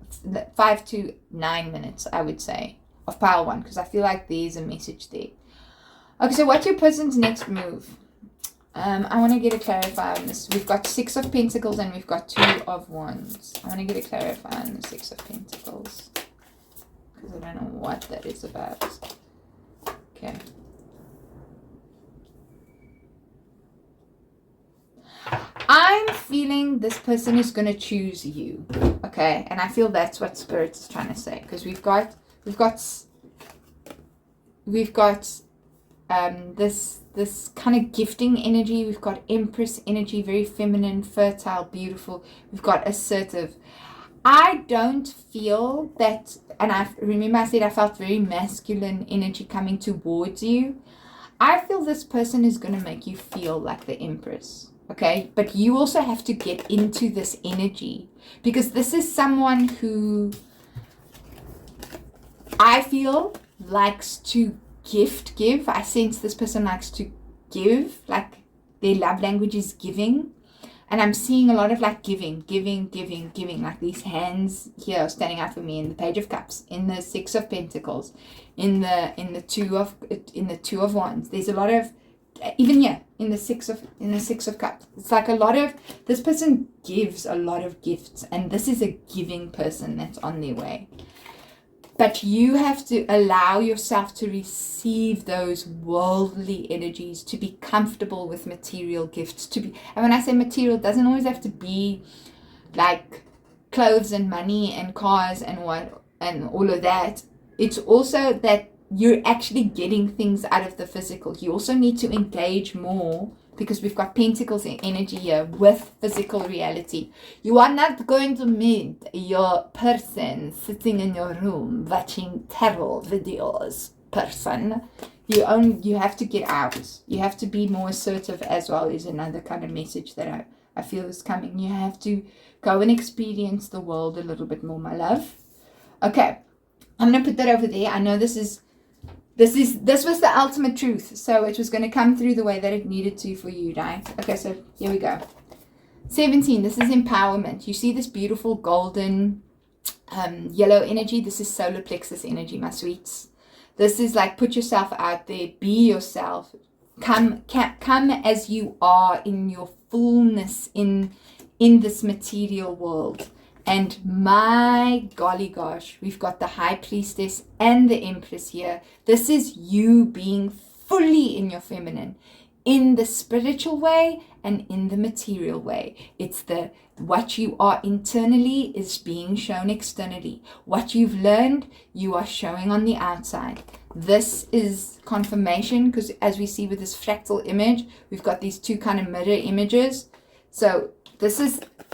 5 to 9 minutes, I would say, of pile 1, because I feel like there's a message there. Okay, so what's your person's next move? I want to get a clarifier on this. We've got 6 of Pentacles and we've got 2 of Wands. I want to get a clarifier on the 6 of Pentacles, because I don't know what that is about. Okay. I'm feeling this person is going to choose you, okay? And I feel that's what Spirit is trying to say, because we've got this kind of gifting energy. We've got Empress energy, very feminine, fertile, beautiful. We've got assertive. I don't feel that, and I remember I said I felt very masculine energy coming towards you. I feel this person is going to make you feel like the Empress. Okay, but you also have to get into this energy, because this is someone who I feel likes to give. I sense this person likes to give, like their love language is giving. And I'm seeing a lot of like giving, like these hands here are standing out for me in the Page of Cups, in the Six of Pentacles, in the two of Wands. There's a lot of, even here in the six of Cups. It's like a lot of, this person gives a lot of gifts, and this is a giving person that's on their way. But you have to allow yourself to receive those worldly energies, to be comfortable with material gifts, and when I say material, it doesn't always have to be like clothes and money and cars and all of that. It's also that you're actually getting things out of the physical. You also need to engage more, because we've got Pentacles in energy here with physical reality. You are not going to meet your person sitting in your room watching tarot videos person. You have to get out. You have to be more assertive as well, is another kind of message that I feel is coming. You have to go and experience the world a little bit more, my love. Okay, I'm going to put that over there. I know this was the ultimate truth, so it was going to come through the way that it needed to for you, right? Okay, so here we go. 17, this is empowerment. You see this beautiful golden yellow energy? This is solar plexus energy, my sweets. This is like, put yourself out there, be yourself, come as you are in your fullness in this material world. And my golly gosh, we've got the High Priestess and the Empress here. This is you being fully in your feminine, in the spiritual way and in the material way. It's what you are internally is being shown externally. What you've learned, you are showing on the outside. This is confirmation, because as we see with this fractal image, we've got these two kind of mirror images. So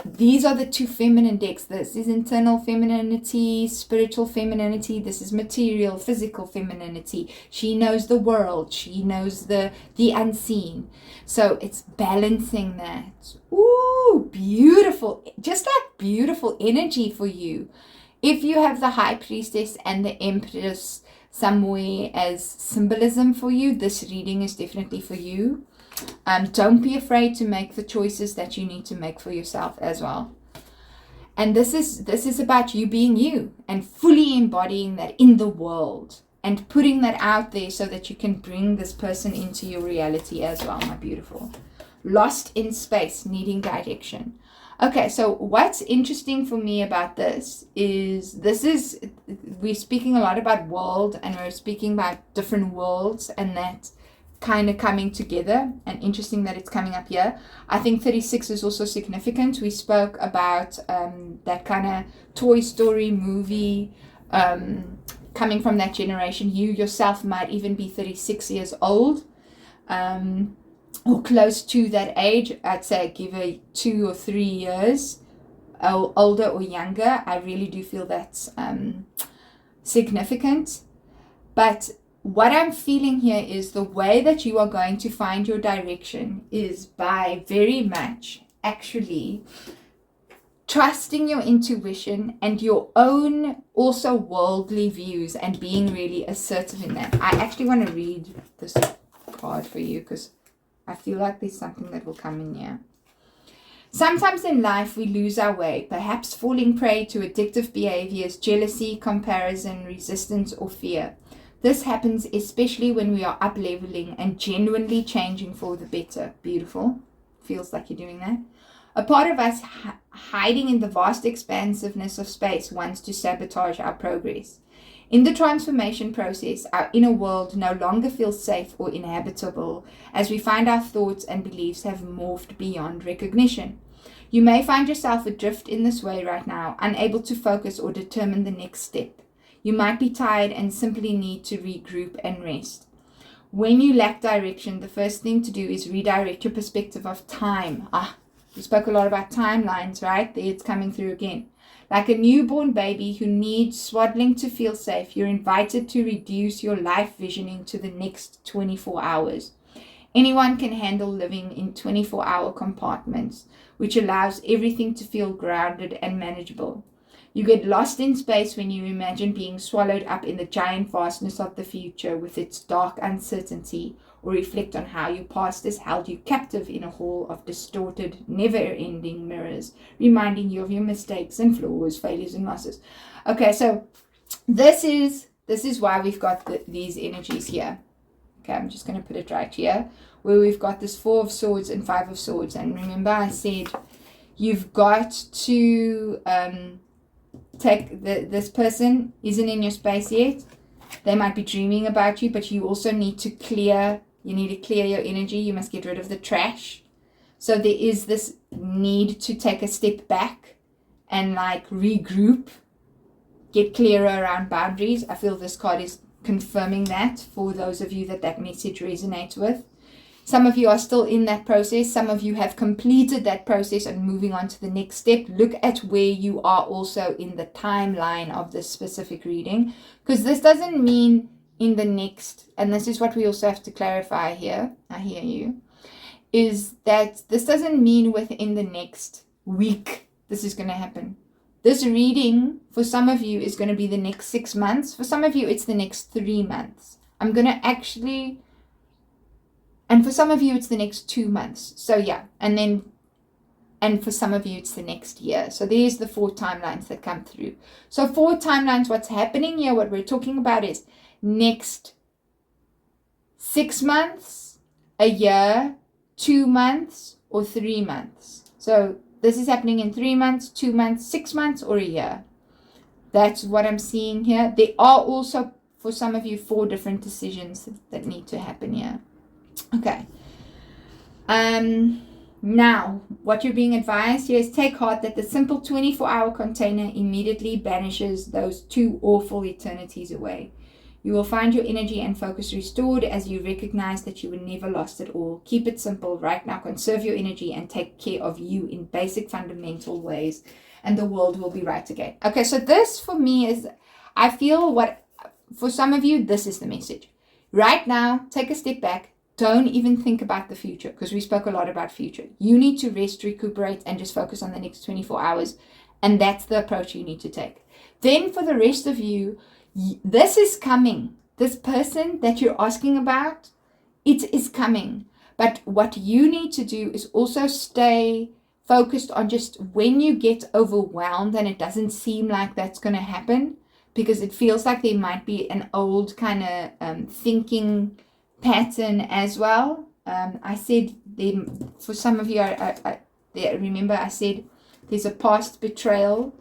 these are the two feminine decks. This is internal femininity, spiritual femininity. This is material, physical femininity. She knows the world. She knows the unseen. So it's balancing that. Ooh, beautiful. Just like beautiful energy for you. If you have the High Priestess and the Empress somewhere as symbolism for you, this reading is definitely for you. Don't be afraid to make the choices that you need to make for yourself as well. And this is about you being you and fully embodying that in the world and putting that out there so that you can bring this person into your reality as well, my beautiful. Lost in space, needing direction. Okay, so what's interesting for me about this is we're speaking a lot about world, and we're speaking about different worlds and that kind of coming together, and interesting that it's coming up here. I think 36 is also significant. We spoke about that kind of Toy Story movie coming from that generation. You yourself might even be 36 years old or close to that age. I'd say give her 2 or 3 years older or younger. I really do feel that's significant. But what I'm feeling here is the way that you are going to find your direction is by very much actually trusting your intuition and your own also worldly views and being really assertive in that. I actually want to read this card for you because I feel like there's something that will come in here. Sometimes in life we lose our way, perhaps falling prey to addictive behaviors, jealousy, comparison, resistance, or fear. This happens especially when we are up-leveling and genuinely changing for the better. Beautiful. Feels like you're doing that. A part of us hiding in the vast expansiveness of space wants to sabotage our progress. In the transformation process, our inner world no longer feels safe or inhabitable as we find our thoughts and beliefs have morphed beyond recognition. You may find yourself adrift in this way right now, unable to focus or determine the next step. You might be tired and simply need to regroup and rest. When you lack direction, the first thing to do is redirect your perspective of time. We spoke a lot about timelines, right? There it's coming through again. Like a newborn baby who needs swaddling to feel safe, you're invited to reduce your life visioning to the next 24 hours. Anyone can handle living in 24-hour compartments, which allows everything to feel grounded and manageable. You get lost in space when you imagine being swallowed up in the giant vastness of the future with its dark uncertainty, or reflect on how your past has held you captive in a hall of distorted, never-ending mirrors, reminding you of your mistakes and flaws, failures and losses. Okay, so this is why we've got these energies here. Okay, I'm just going to put it right here, where we've got this 4 of Swords and 5 of Swords. And remember I said you've got to take this person isn't in your space yet. They might be dreaming about you, but you also need to clear your energy. You must get rid of the trash. So there is this need to take a step back and like regroup, get clearer around boundaries. I feel this card is confirming that for those of you that message resonates with. Some of you are still in that process. Some of you have completed that process and moving on to the next step. Look at where you are also in the timeline of this specific reading, because this doesn't mean in the next, and this is what we also have to clarify here, I hear you, is that this doesn't mean within the next week this is going to happen. This reading for some of you is going to be the next 6 months. For some of you, it's the next 3 months. And for some of you, it's the next 2 months. So yeah, and for some of you, it's the next year. So there's the 4 timelines that come through. So 4 timelines, what's happening here, what we're talking about is next 6 months, a year, 2 months, or 3 months. So this is happening in 3 months, 2 months, 6 months, or a year. That's what I'm seeing here. There are also, for some of you, 4 different decisions that need to happen here. Okay. Now, what you're being advised here is take heart that the simple 24-hour container immediately banishes those 2 awful eternities away. You will find your energy and focus restored as you recognize that you were never lost at all. Keep it simple right now. Conserve your energy and take care of you in basic fundamental ways, and the world will be right again. Okay, so this for me is, I feel for some of you, this is the message. Right now, take a step back. Don't even think about the future, because we spoke a lot about future. You need to rest, recuperate, and just focus on the next 24 hours. And that's the approach you need to take. Then for the rest of you, this is coming. This person that you're asking about, it is coming. But what you need to do is also stay focused on just when you get overwhelmed and it doesn't seem like that's going to happen, because it feels like there might be an old kind of thinking pattern as well. I said for some of you, I remember I said there's a past betrayal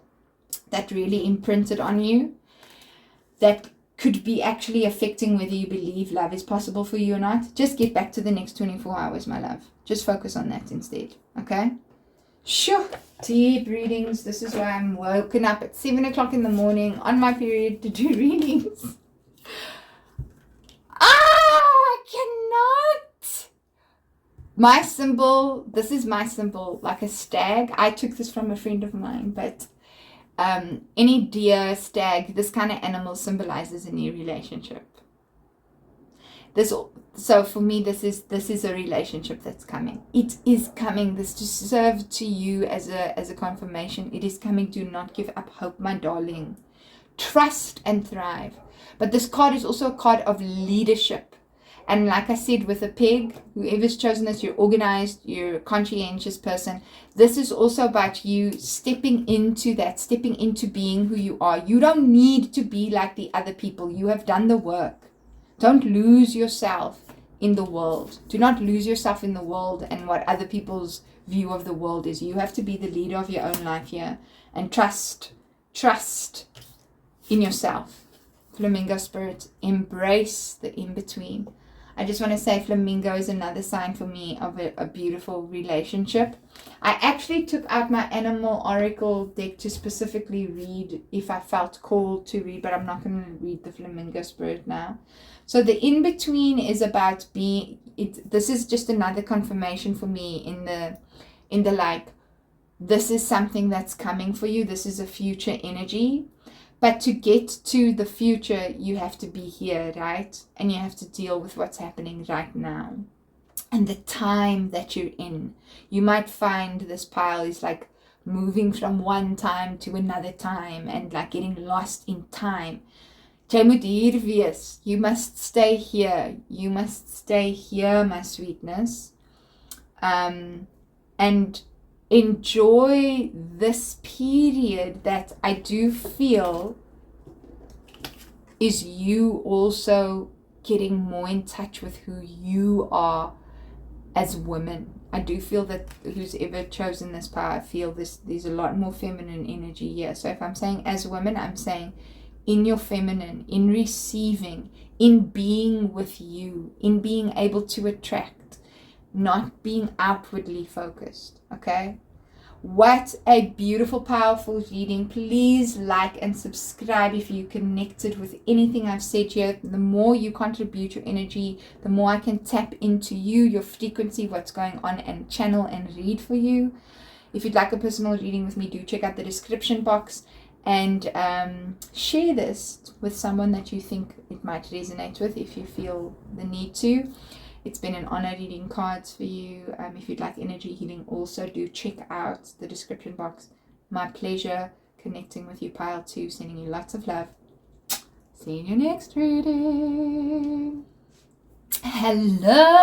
that really imprinted on you that could be actually affecting whether you believe love is possible for you or not. Just get back to the next 24 hours, my love. Just focus on that instead, okay? Sure. Deep readings. This is why I'm woken up at 7 o'clock in the morning on my period to do readings. I cannot. My symbol, this is my symbol, like a stag. I took this from a friend of mine, but any deer, stag, this kind of animal symbolizes a new relationship. So for me, this is a relationship that's coming. It is coming. This to serve to you as a confirmation. It is coming. Do not give up hope, my darling. Trust and thrive. But this card is also a card of leadership. And like I said, with a pig, whoever's chosen this, you're organized, you're a conscientious person. This is also about you stepping into that, stepping into being who you are. You don't need to be like the other people. You have done the work. Don't lose yourself in the world. Do not lose yourself in the world and what other people's view of the world is. You have to be the leader of your own life here. And trust in yourself. Flamingo spirit, embrace the in-between. I just want to say flamingo is another sign for me of a beautiful relationship. I actually took out my animal oracle deck to specifically read if I felt called to read, but I'm not going to read the flamingo spirit now. So the in-between is about this is just another confirmation for me in the like, this is something that's coming for you. This is a future energy. But to get to the future, you have to be here, right? And you have to deal with what's happening right now. And the time that you're in. You might find this pile is like moving from one time to another time and like getting lost in time. Jy moet hier wees. You must stay here. You must stay here, my sweetness. And enjoy this period that I do feel is you also getting more in touch with who you are as women. I do feel that who's ever chosen this power, I feel there's a lot more feminine energy here. So if I'm saying as women, I'm saying in your feminine, in receiving, in being with you, in being able to attract, not being outwardly focused. Okay? What a beautiful, powerful reading. Please like and subscribe if you connected with anything I've said here. The more you contribute your energy, the more I can tap into you, your frequency, what's going on, and channel and read for you. If you'd like a personal reading with me, do check out the description box and share this with someone that you think it might resonate with if you feel the need to. It's been an honor reading cards for you. If you'd like energy healing, also do check out the description box. My pleasure connecting with you, Pile 2. Sending you lots of love. See you in your next reading. Hello,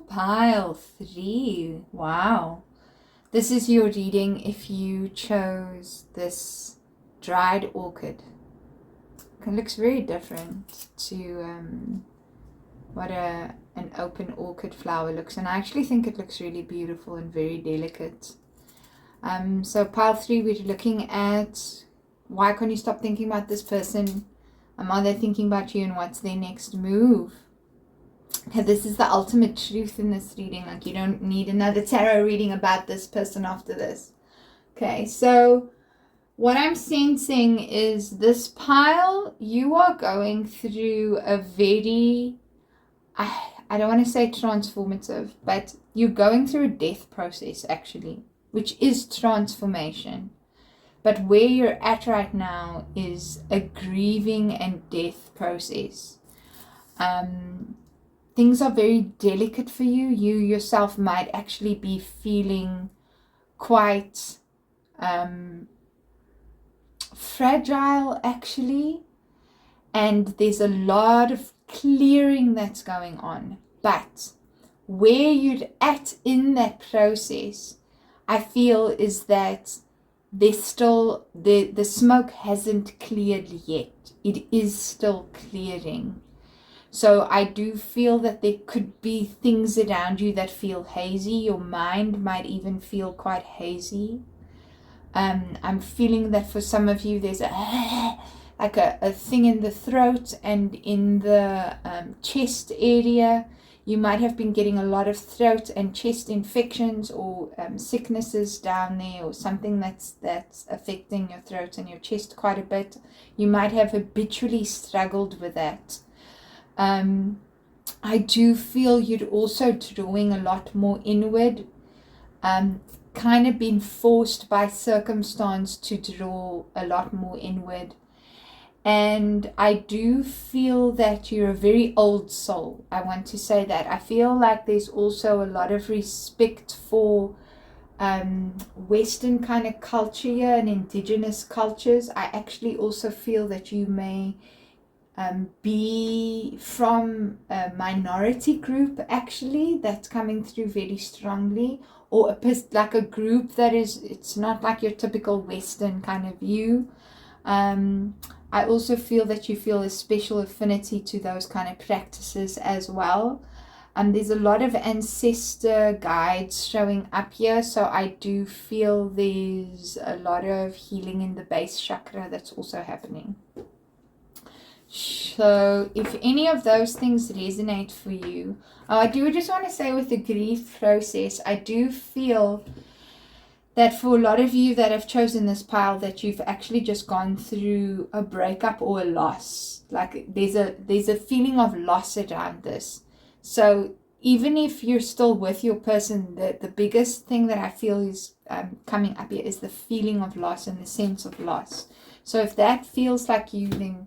Pile 3. Wow. This is your reading if you chose this dried orchid. It looks very different to what an open orchid flower looks, and I actually think it looks really beautiful and very delicate. So pile 3, we're looking at why can't you stop thinking about this person? Are they thinking about you, and what's their next move? Okay, this is the ultimate truth in this reading. Like, you don't need another tarot reading about this person after this. Okay, so what I'm sensing is this pile, you are going through a very, I don't want to say transformative, but you're going through a death process actually, which is transformation. But where you're at right now is a grieving and death process. Things are very delicate for you. You yourself might actually be feeling quite fragile actually. And there's a lot of clearing that's going on. But where you're at in that process, I feel is that there's still, the smoke hasn't cleared yet. It is still clearing. So I do feel that there could be things around you that feel hazy. Your mind might even feel quite hazy. I'm feeling that for some of you there's like a thing in the throat and in the chest area. You might have been getting a lot of throat and chest infections or sicknesses down there, or something that's affecting your throat and your chest quite a bit. You might have habitually struggled with that. I do feel you're also drawing a lot more inward, kind of been forced by circumstance to draw a lot more inward. And I do feel that you're a very old soul. I want to say that. I feel like there's also a lot of respect for Western kind of culture here and indigenous cultures. I actually also feel that you may be from a minority group actually that's coming through very strongly, or like a group that is, it's not like your typical Western kind of view. I also feel that you feel a special affinity to those kind of practices as well. There's a lot of ancestor guides showing up here, so I do feel there's a lot of healing in the base chakra that's also happening. So if any of those things resonate for you, I do just want to say with the grief process, I do feel that for a lot of you that have chosen this pile, that you've actually just gone through a breakup or a loss. Like there's a feeling of loss around this. So even if you're still with your person, the biggest thing that I feel is coming up here is the feeling of loss and the sense of loss. So if that feels like you, then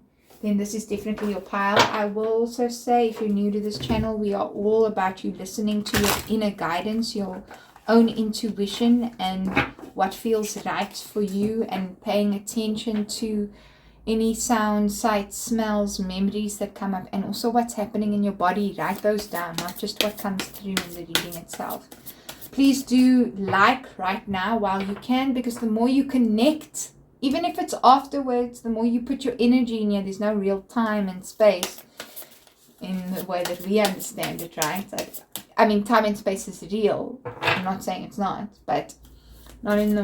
this is definitely your pile. I will also say, if you're new to this channel, we are all about you listening to your inner guidance, your own intuition, and what feels right for you, and paying attention to any sounds, sights, smells, memories that come up, and also what's happening in your body. Write those down, not just what comes through in the reading itself. Please do like right now while you can, because the more you connect, even if it's afterwards, the more you put your energy in here. There's no real time and space in the way that we understand it, right? I mean, time and space is real. I'm not saying it's not, but not in the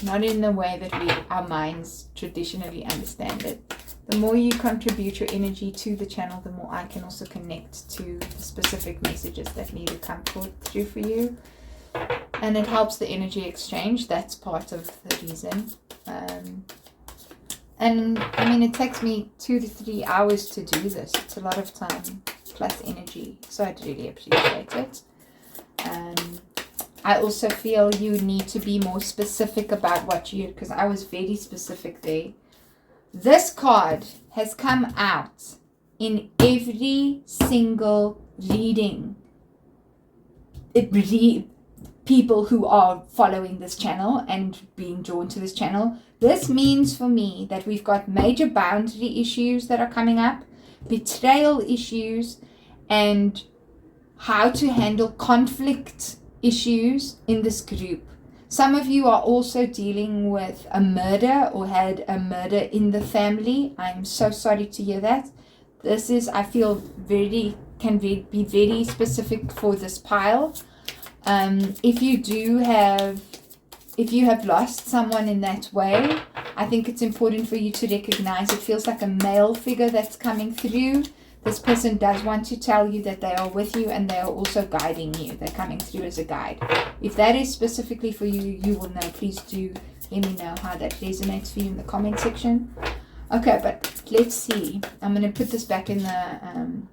not in the way that our minds traditionally understand it. The more you contribute your energy to the channel, the more I can also connect to the specific messages that need to come through for you. And it helps the energy exchange. That's part of the reason. And I mean, it takes me 2 to 3 hours to do this. It's a lot of time plus energy. So I'd really appreciate it. I also feel you need to be more specific about what you, because I was very specific there. This card has come out in every single reading. People who are following this channel and being drawn to this channel. This means for me that we've got major boundary issues that are coming up, betrayal issues, and how to handle conflict issues in this group. Some of you are also dealing with a murder or had a murder in the family. I'm so sorry to hear that. This is, I feel, can be very specific for this pile. If you have lost someone in that way, I think it's important for you to recognize it feels like a male figure that's coming through. This person does want to tell you that they are with you and they are also guiding you. They're coming through as a guide. If that is specifically for you, you will know. Please do let me know how that resonates for you in the comment section. Okay, but let's see. I'm going to put this back in the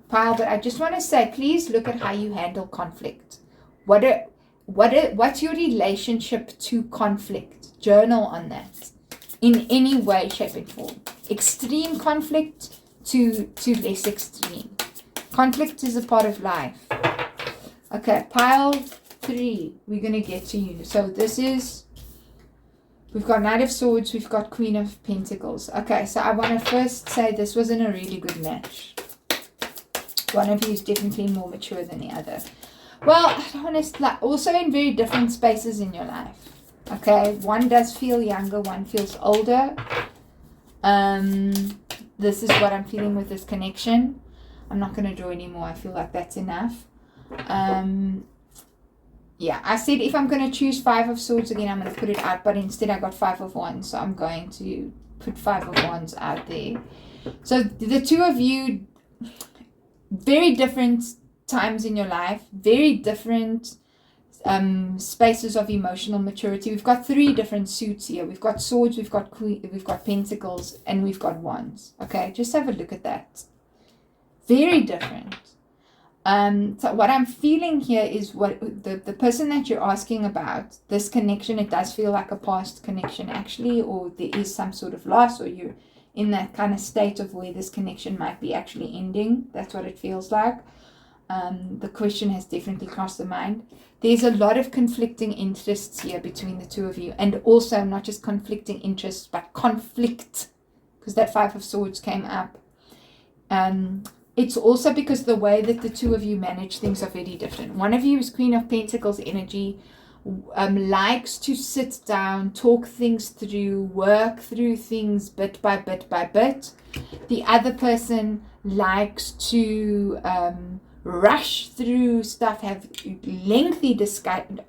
pile, but I just want to say, please look at how you handle conflict. What's your relationship to conflict? Journal on that in any way, shape, and form. Extreme conflict to less extreme. Conflict is a part of life. Okay, pile 3. We're going to get to you. So this is, we've got Knight of Swords, we've got Queen of Pentacles. Okay, so I want to first say this wasn't a really good match. One of you is definitely more mature than the other. Well, I don't want to, also in very different spaces in your life. Okay, one does feel younger, one feels older. This is what I'm feeling with this connection. I'm not going to draw anymore. I feel like that's enough. Yeah, I said if I'm going to choose 5 of Swords again, I'm going to put it out. But instead I got 5 of Wands. So I'm going to put 5 of Wands out there. So the two of you, very different times in your life. Very different spaces of emotional maturity. We've got 3 different suits here. We've got Swords, we've got Queen, we've got Pentacles, and we've got Wands. Okay, just have a look at that. Very different. So what I'm feeling here is what the person that you're asking about, this connection, it does feel like a past connection actually, or there is some sort of loss, or you're in that kind of state of where this connection might be actually ending. That's what it feels like. The question has definitely crossed the mind. There's a lot of conflicting interests here between the two of you, and also not just conflicting interests, but conflict, because that 5 of Swords came up. It's also because the way that the two of you manage things are very different. One of you is Queen of Pentacles energy, likes to sit down, talk things through, work through things bit by bit by bit. The other person likes to rush through stuff, have lengthy discussion.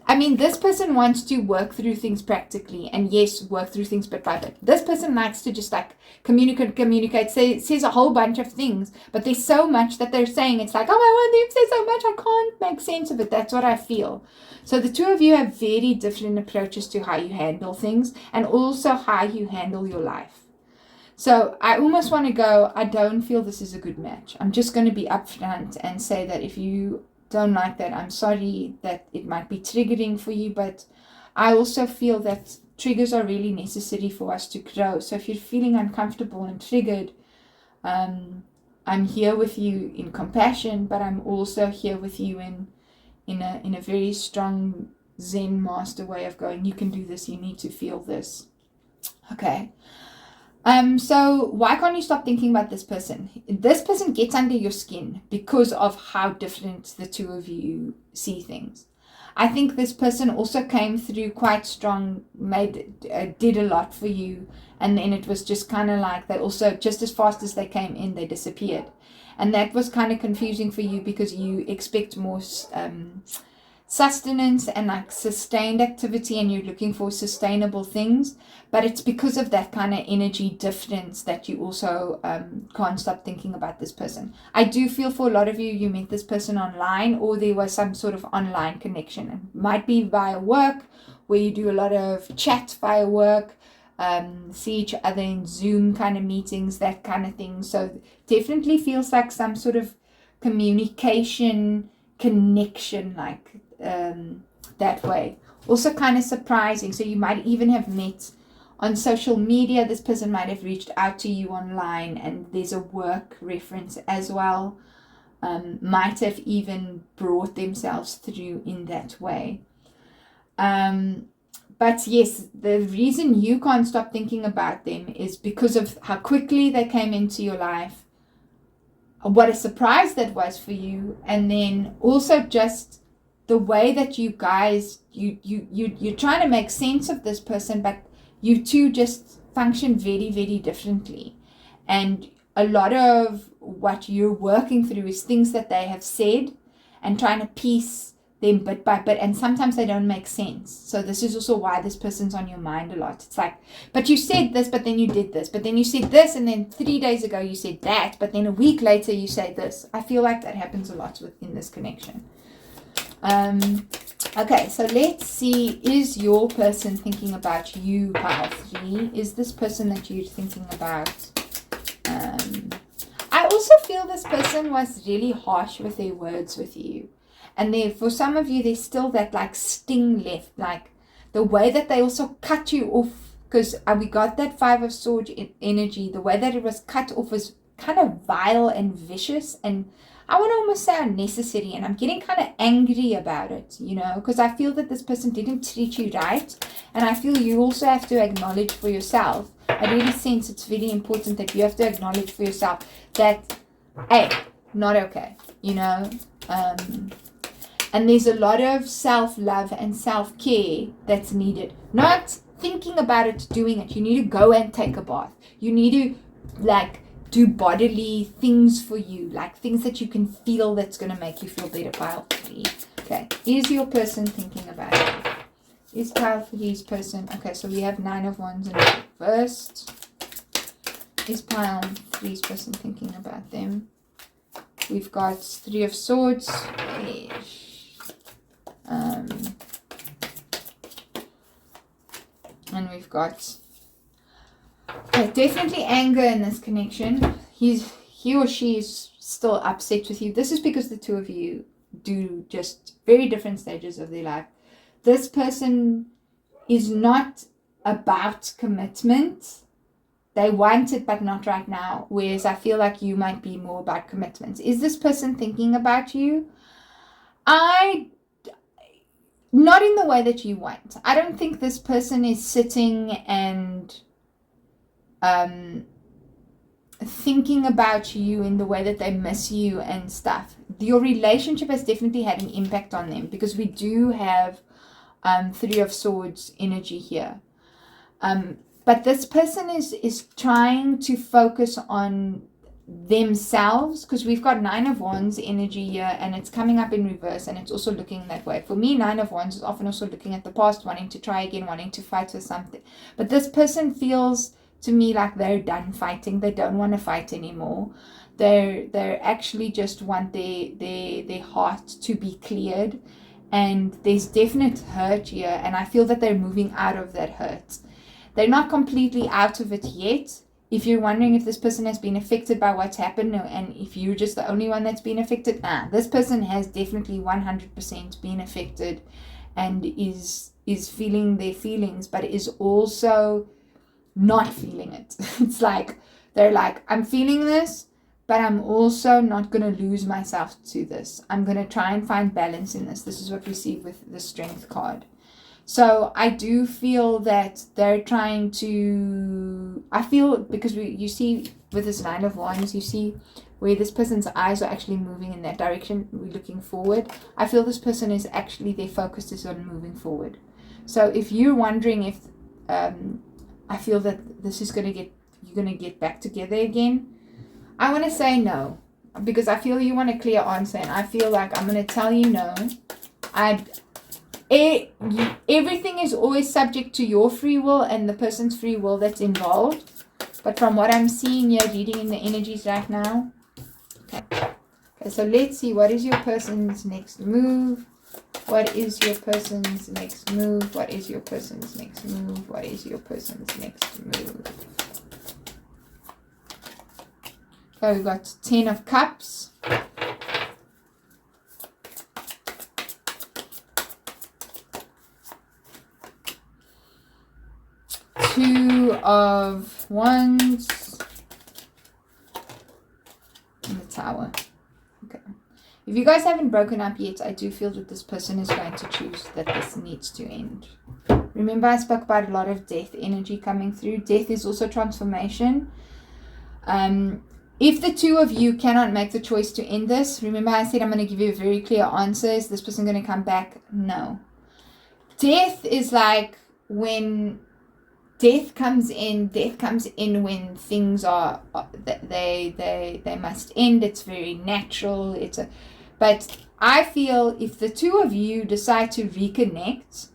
I mean, this person wants to work through things practically, and yes, work through things bit by bit. This person likes to just like communicate, says a whole bunch of things, but there's so much that they're saying, it's like, oh my word, they say so much, I can't make sense of it. That's what I feel. So the two of you have very different approaches to how you handle things, and also how you handle your life. So I almost want to go, I don't feel this is a good match. I'm just going to be upfront and say that if you don't like that, I'm sorry that it might be triggering for you, but I also feel that triggers are really necessary for us to grow. So if you're feeling uncomfortable and triggered, I'm here with you in compassion, but I'm also here with you in a very strong Zen master way of going, you can do this, you need to feel this. Okay. So why can't you stop thinking about this person? This person gets under your skin because of how different the two of you see things. I think this person also came through quite strong, did a lot for you, and then it was just kind of like they also, just as fast as they came in, they disappeared. And that was kind of confusing for you because you expect more sustenance and like sustained activity, and you're looking for sustainable things, but it's because of that kind of energy difference that you also can't stop thinking about this person. I do feel for a lot of you met this person online, or there was some sort of online connection. It might be via work, where you do a lot of chat via work, see each other in Zoom kind of meetings, that kind of thing. So definitely feels like some sort of communication connection, like that way. Also kind of surprising. So you might even have met on social media. This person might have reached out to you online, and there's a work reference as well. Might have even brought themselves through in that way. But yes, the reason you can't stop thinking about them is because of how quickly they came into your life, what a surprise that was for you, and then also just the way that you guys, you're trying to make sense of this person, but you two just function very, very differently. And a lot of what you're working through is things that they have said and trying to piece them bit by bit, and sometimes they don't make sense. So this is also why this person's on your mind a lot. It's like, but you said this, but then you did this, but then you said this, and then 3 days ago you said that, but then a week later you say this. I feel like that happens a lot within this connection. Okay, so let's see, is your person thinking about you, pile 3? Is this person that you're thinking about? I also feel this person was really harsh with their words with you. And there, for some of you, there's still that like sting left, like the way that they also cut you off, because we got that 5 of Swords energy. The way that it was cut off was kind of vile and vicious, and I want to almost say unnecessary, and I'm getting kind of angry about it, you know, because I feel that this person didn't treat you right, and I feel you also have to acknowledge for yourself. I really sense it's very important that you have to acknowledge for yourself that, hey, not okay, you know. And there's a lot of self-love and self-care that's needed. Not thinking about it, doing it. You need to go and take a bath. You need to, like, do bodily things for you. Like, things that you can feel that's going to make you feel better. Pile 3. Okay. Is your person thinking about it? Is pile 3's person... Okay, so we have 9 of Wands in reverse. Is pile 3's person thinking about them? We've got 3 of Swords. And we've got definitely anger in this connection. He or she is still upset with you. This is because the two of you do just very different stages of their life. This person is not about commitment. They want it, but not right now. Whereas I feel like you might be more about commitment. Is this person thinking about you? Not in the way that you want. I don't think this person is sitting and thinking about you in the way that they miss you and stuff. Your relationship has definitely had an impact on them, because we do have 3 of Swords energy here. But this person is trying to focus on themselves, because we've got 9 of Wands energy here, and it's coming up in reverse, and it's also looking that way. For me, 9 of Wands is often also looking at the past, wanting to try again, wanting to fight for something. But this person feels to me like they're done fighting. They don't want to fight anymore. They're actually just want their heart to be cleared, and there's definite hurt here, and I feel that they're moving out of that hurt. They're not completely out of it yet. If you're wondering if this person has been affected by what's happened, and if you're just the only one that's been affected, this person has definitely 100% been affected and is feeling their feelings, but is also not feeling it. It's like, they're like, I'm feeling this, but I'm also not going to lose myself to this. I'm going to try and find balance in this. This is what we see with the Strength card. So I do feel that they're trying to, I feel, because you see with this Nine of Wands, you see where this person's eyes are actually moving in that direction. We're looking forward. I feel this person is actually, their focus is on moving forward. So if you're wondering if, I feel that this is going to get, you're going to get back together again, I want to say no, because I feel you want a clear answer, and I feel like I'm going to tell you no. Everything is always subject to your free will and the person's free will that's involved. But from what I'm seeing here, reading in the energies right now. Okay, so let's see, what is your person's next move? What is your person's next move? What is your person's next move? What is your person's next move? Okay, we've got 10 of Cups. Two of Wands. And the Tower. Okay. If you guys haven't broken up yet, I do feel that this person is going to choose that this needs to end. Remember, I spoke about a lot of death energy coming through. Death is also transformation. If the two of you cannot make the choice to end this, remember I said I'm going to give you a very clear answer. Is this person going to come back? No. Death is like when death comes in when things are, they must end. It's very natural. But I feel if the two of you decide to reconnect,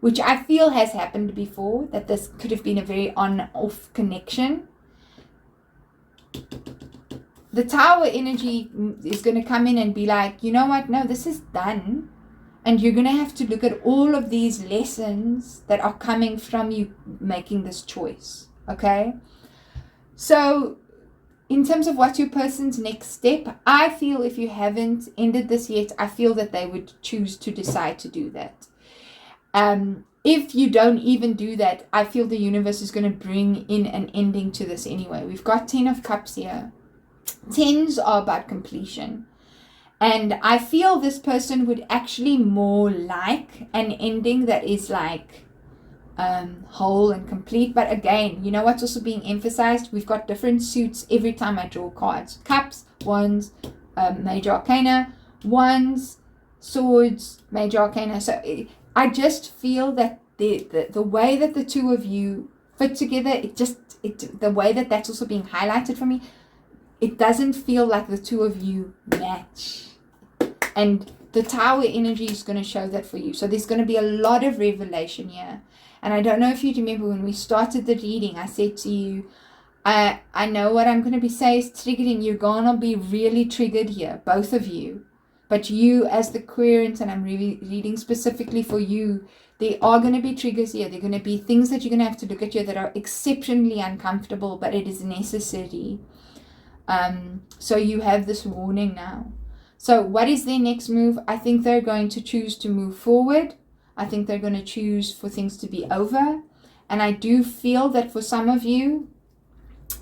which I feel has happened before, that this could have been a very on-off connection, the Tower energy is going to come in and be like, you know what, no, this is done. And you're going to have to look at all of these lessons that are coming from you making this choice. Okay? So, in terms of what's your person's next step, I feel if you haven't ended this yet, I feel that they would choose to decide to do that. If you don't even do that, I feel the universe is going to bring in an ending to this anyway. We've got 10 of Cups here. 10s are about completion. And I feel this person would actually more like an ending that is like whole and complete. But again, you know what's also being emphasized? We've got different suits every time I draw cards. Cups, Wands, Major Arcana, Wands, Swords, Major Arcana. So I just feel that the way that the two of you fit together, the way that that's also being highlighted for me, it doesn't feel like the two of you match. And the Tower energy is going to show that for you. So there's going to be a lot of revelation here. And I don't know if you remember when we started the reading, I said to you, I know what I'm going to be saying is triggering. You're going to be really triggered here, both of you. But you as the querent, and I'm really reading specifically for you, there are going to be triggers here. There are going to be things that you're going to have to look at here that are exceptionally uncomfortable, but it is necessary. So you have this warning now. So what is their next move? I think they're going to choose to move forward. I think they're going to choose for things to be over. And I do feel that for some of you,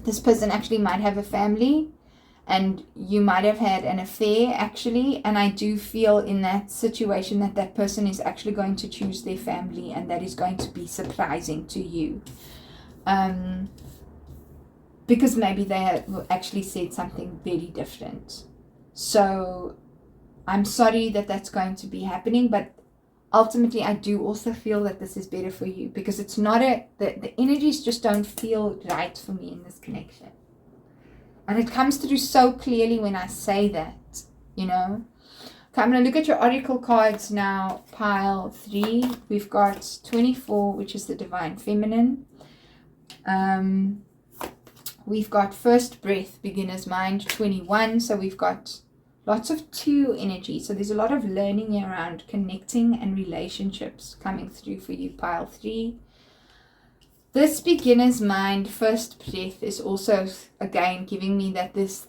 this person actually might have a family, and you might have had an affair actually. And I do feel in that situation that that person is actually going to choose their family, and that is going to be surprising to you. Because maybe they have actually said something very different. So I'm sorry that that's going to be happening, but ultimately I do also feel that this is better for you, because it's not the energies just don't feel right for me in this connection. And it comes through so clearly when I say that, you know. Okay, I'm going to look at your oracle cards now, pile 3. We've got 24, which is the Divine Feminine. We've got First Breath, Beginner's Mind, 21. So we've got lots of 2 energy. So there's a lot of learning around connecting and relationships coming through for you, pile 3. This Beginner's Mind, First Breath, is also, again, giving me that this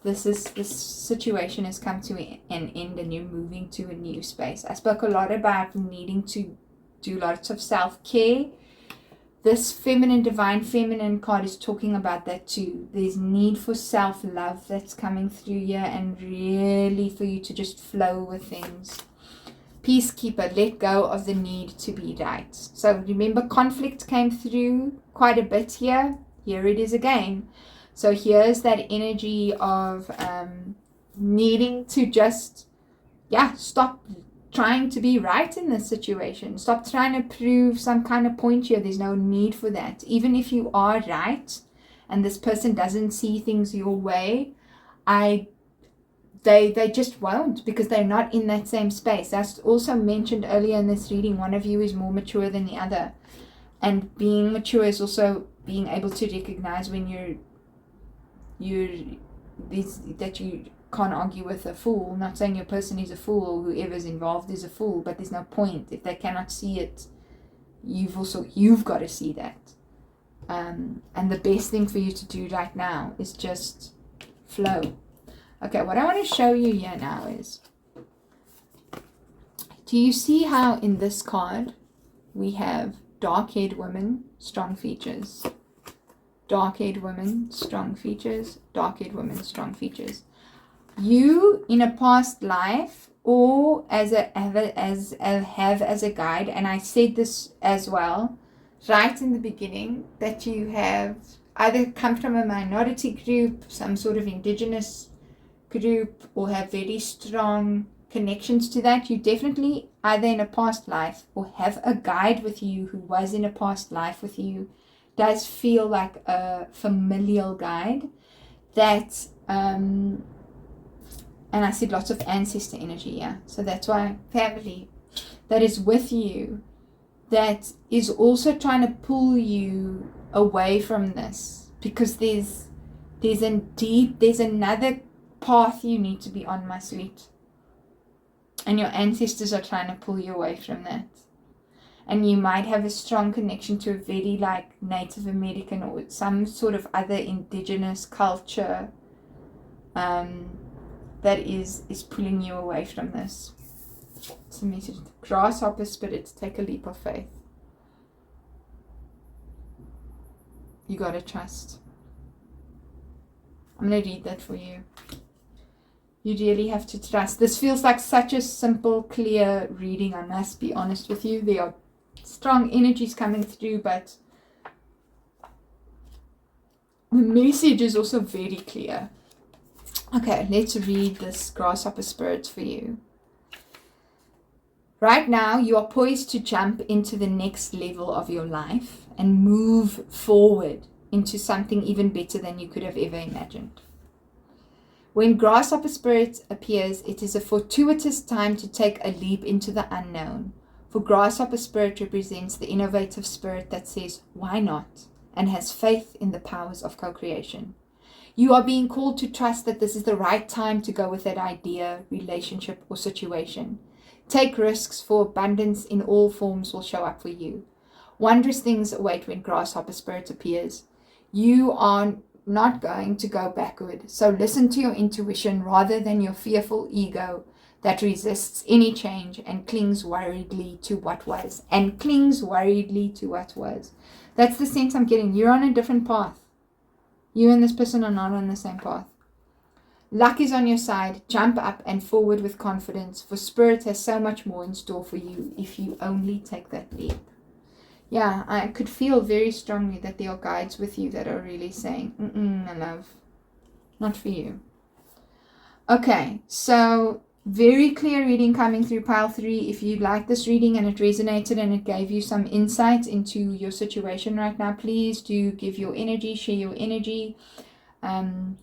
situation has come to an end and you're moving to a new space. I spoke a lot about needing to do lots of self-care. this feminine, divine feminine card is talking about that too. There's need for self-love that's coming through here, and really for you to just flow with things. Peacekeeper, let go of the need to be right. So remember, conflict came through quite a bit here. Here it is again. So here's that energy of needing to just, stop trying to be right in this situation. Stop trying to prove some kind of point here. There's no need for that. Even if you are right and this person doesn't see things your way, they just won't, because they're not in that same space. That's also mentioned earlier in this reading. One of you is more mature than the other. And being mature is also being able to recognize when that you can't argue with a fool. Not saying your person is a fool or whoever's involved is a fool, but there's no point. If they cannot see it, you've got to see that. And the best thing for you to do right now is just flow. Okay, what I want to show you here now is, do you see how in this card we have dark-haired woman, strong features, dark-haired woman, strong features, dark-haired woman, strong features. You in a past life, or as a guide, and I said this as well right in the beginning, that you have either come from a minority group, some sort of indigenous group, or have very strong connections to that. You definitely either in a past life or have a guide with you who was in a past life with you. Does feel like a familial guide that and I see lots of ancestor energy, yeah. So that's why family that is with you, that is also trying to pull you away from this, because there's another path you need to be on, my sweet, and your ancestors are trying to pull you away from that. And you might have a strong connection to a very Native American or some sort of other indigenous culture that is pulling you away from this. It's a message. Grasshopper spirits, take a leap of faith. You gotta trust. I'm gonna read that for you. You really have to trust. This feels like such a simple, clear reading, I must be honest with you. There are strong energies coming through, but the message is also very clear. Okay, let's read this grasshopper spirit for you. Right now, you are poised to jump into the next level of your life and move forward into something even better than you could have ever imagined. When grasshopper spirit appears, it is a fortuitous time to take a leap into the unknown. For grasshopper spirit represents the innovative spirit that says, why not? And has faith in the powers of co-creation. You are being called to trust that this is the right time to go with that idea, relationship, or situation. Take risks, for abundance in all forms will show up for you. Wondrous things await when grasshopper spirit appears. You are not going to go backward, so listen to your intuition rather than your fearful ego that resists any change and clings worriedly to what was. That's the sense I'm getting. You're on a different path. You and this person are not on the same path. Luck is on your side. Jump up and forward with confidence, for Spirit has so much more in store for you if you only take that leap. Yeah, I could feel very strongly that there are guides with you that are really saying, my love, not for you. Okay, so very clear reading coming through pile 3. If you like this reading and it resonated and it gave you some insight into your situation right now, please do give your energy, share your energy, or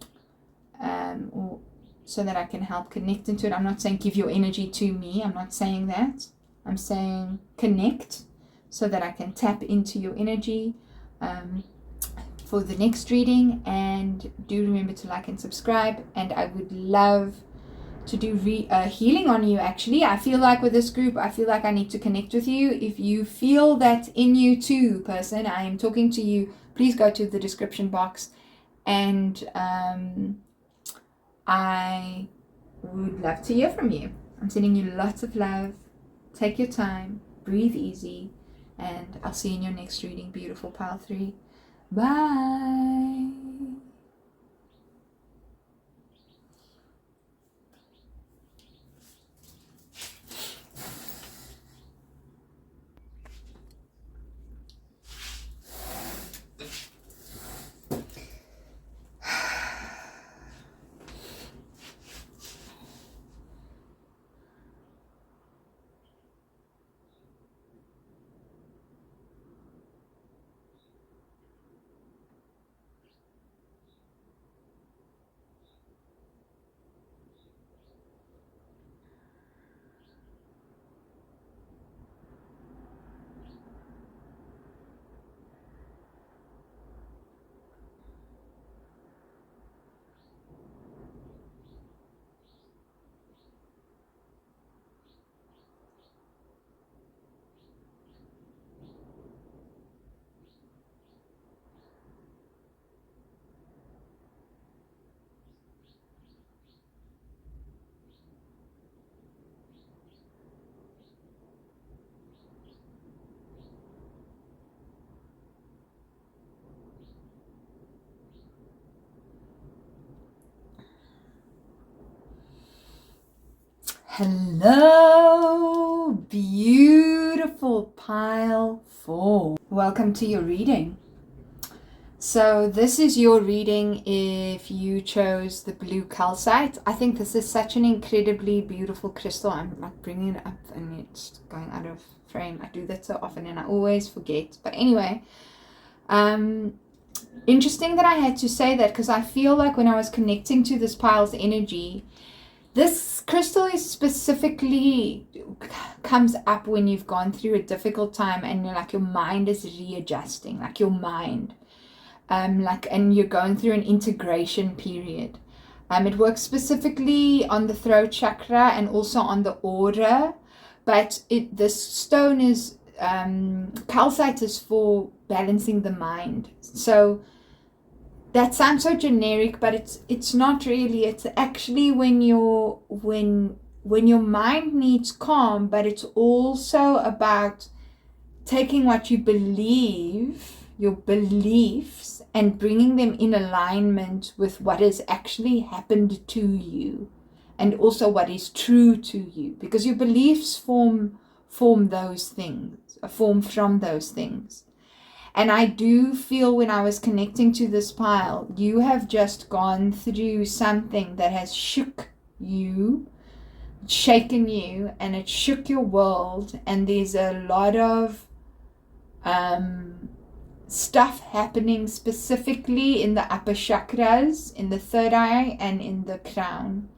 so that I can help connect into it. I'm not saying give your energy to me. I'm not saying that. I'm saying connect so that I can tap into your energy for the next reading. And do remember to like and subscribe. And I would love to do healing on you. Actually, I feel like with this group, I feel like I need to connect with you. If you feel that in you too, person, I am talking to you, please go to the description box, and I would love to hear from you. I'm sending you lots of love. Take your time, breathe easy, And I'll see you in your next reading, beautiful pile 3. Bye. Hello, beautiful pile 4. Welcome to your reading. So this is your reading if you chose the blue calcite. I think this is such an incredibly beautiful crystal. I'm like bringing it up and it's going out of frame. I do that so often and I always forget. But anyway, interesting that I had to say that because I feel like when I was connecting to this pile's energy, this crystal is specifically comes up when you've gone through a difficult time and you're like your mind is readjusting, like your mind, and you're going through an integration period. It works specifically on the throat chakra and also on the aura, but this stone is calcite is for balancing the mind. So that sounds so generic, but it's not really. It's actually when your mind needs calm, but it's also about taking what you believe, your beliefs, and bringing them in alignment with what has actually happened to you, and also what is true to you, because your beliefs form those things, form from those things. And I do feel when I was connecting to this pile, you have just gone through something that has shook you, shaken you, and it shook your world. And there's a lot of stuff happening specifically in the upper chakras, in the third eye and in the crown.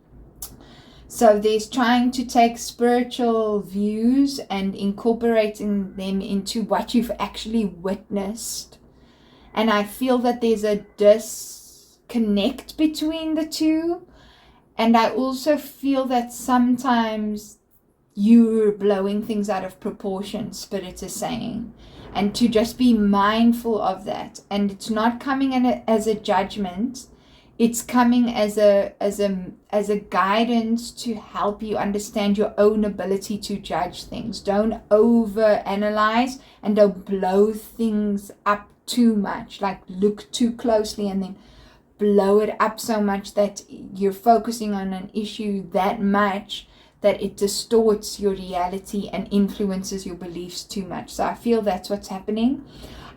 So there's trying to take spiritual views and incorporating them into what you've actually witnessed. And I feel that there's a disconnect between the two. And I also feel that sometimes you're blowing things out of proportion, Spirit is saying. And to just be mindful of that. And it's not coming in as a judgment. It's coming as a guidance to help you understand your own ability to judge things. Don't overanalyze and don't blow things up too much. Like look too closely and then blow it up so much that you're focusing on an issue that much that it distorts your reality and influences your beliefs too much. So I feel that's what's happening.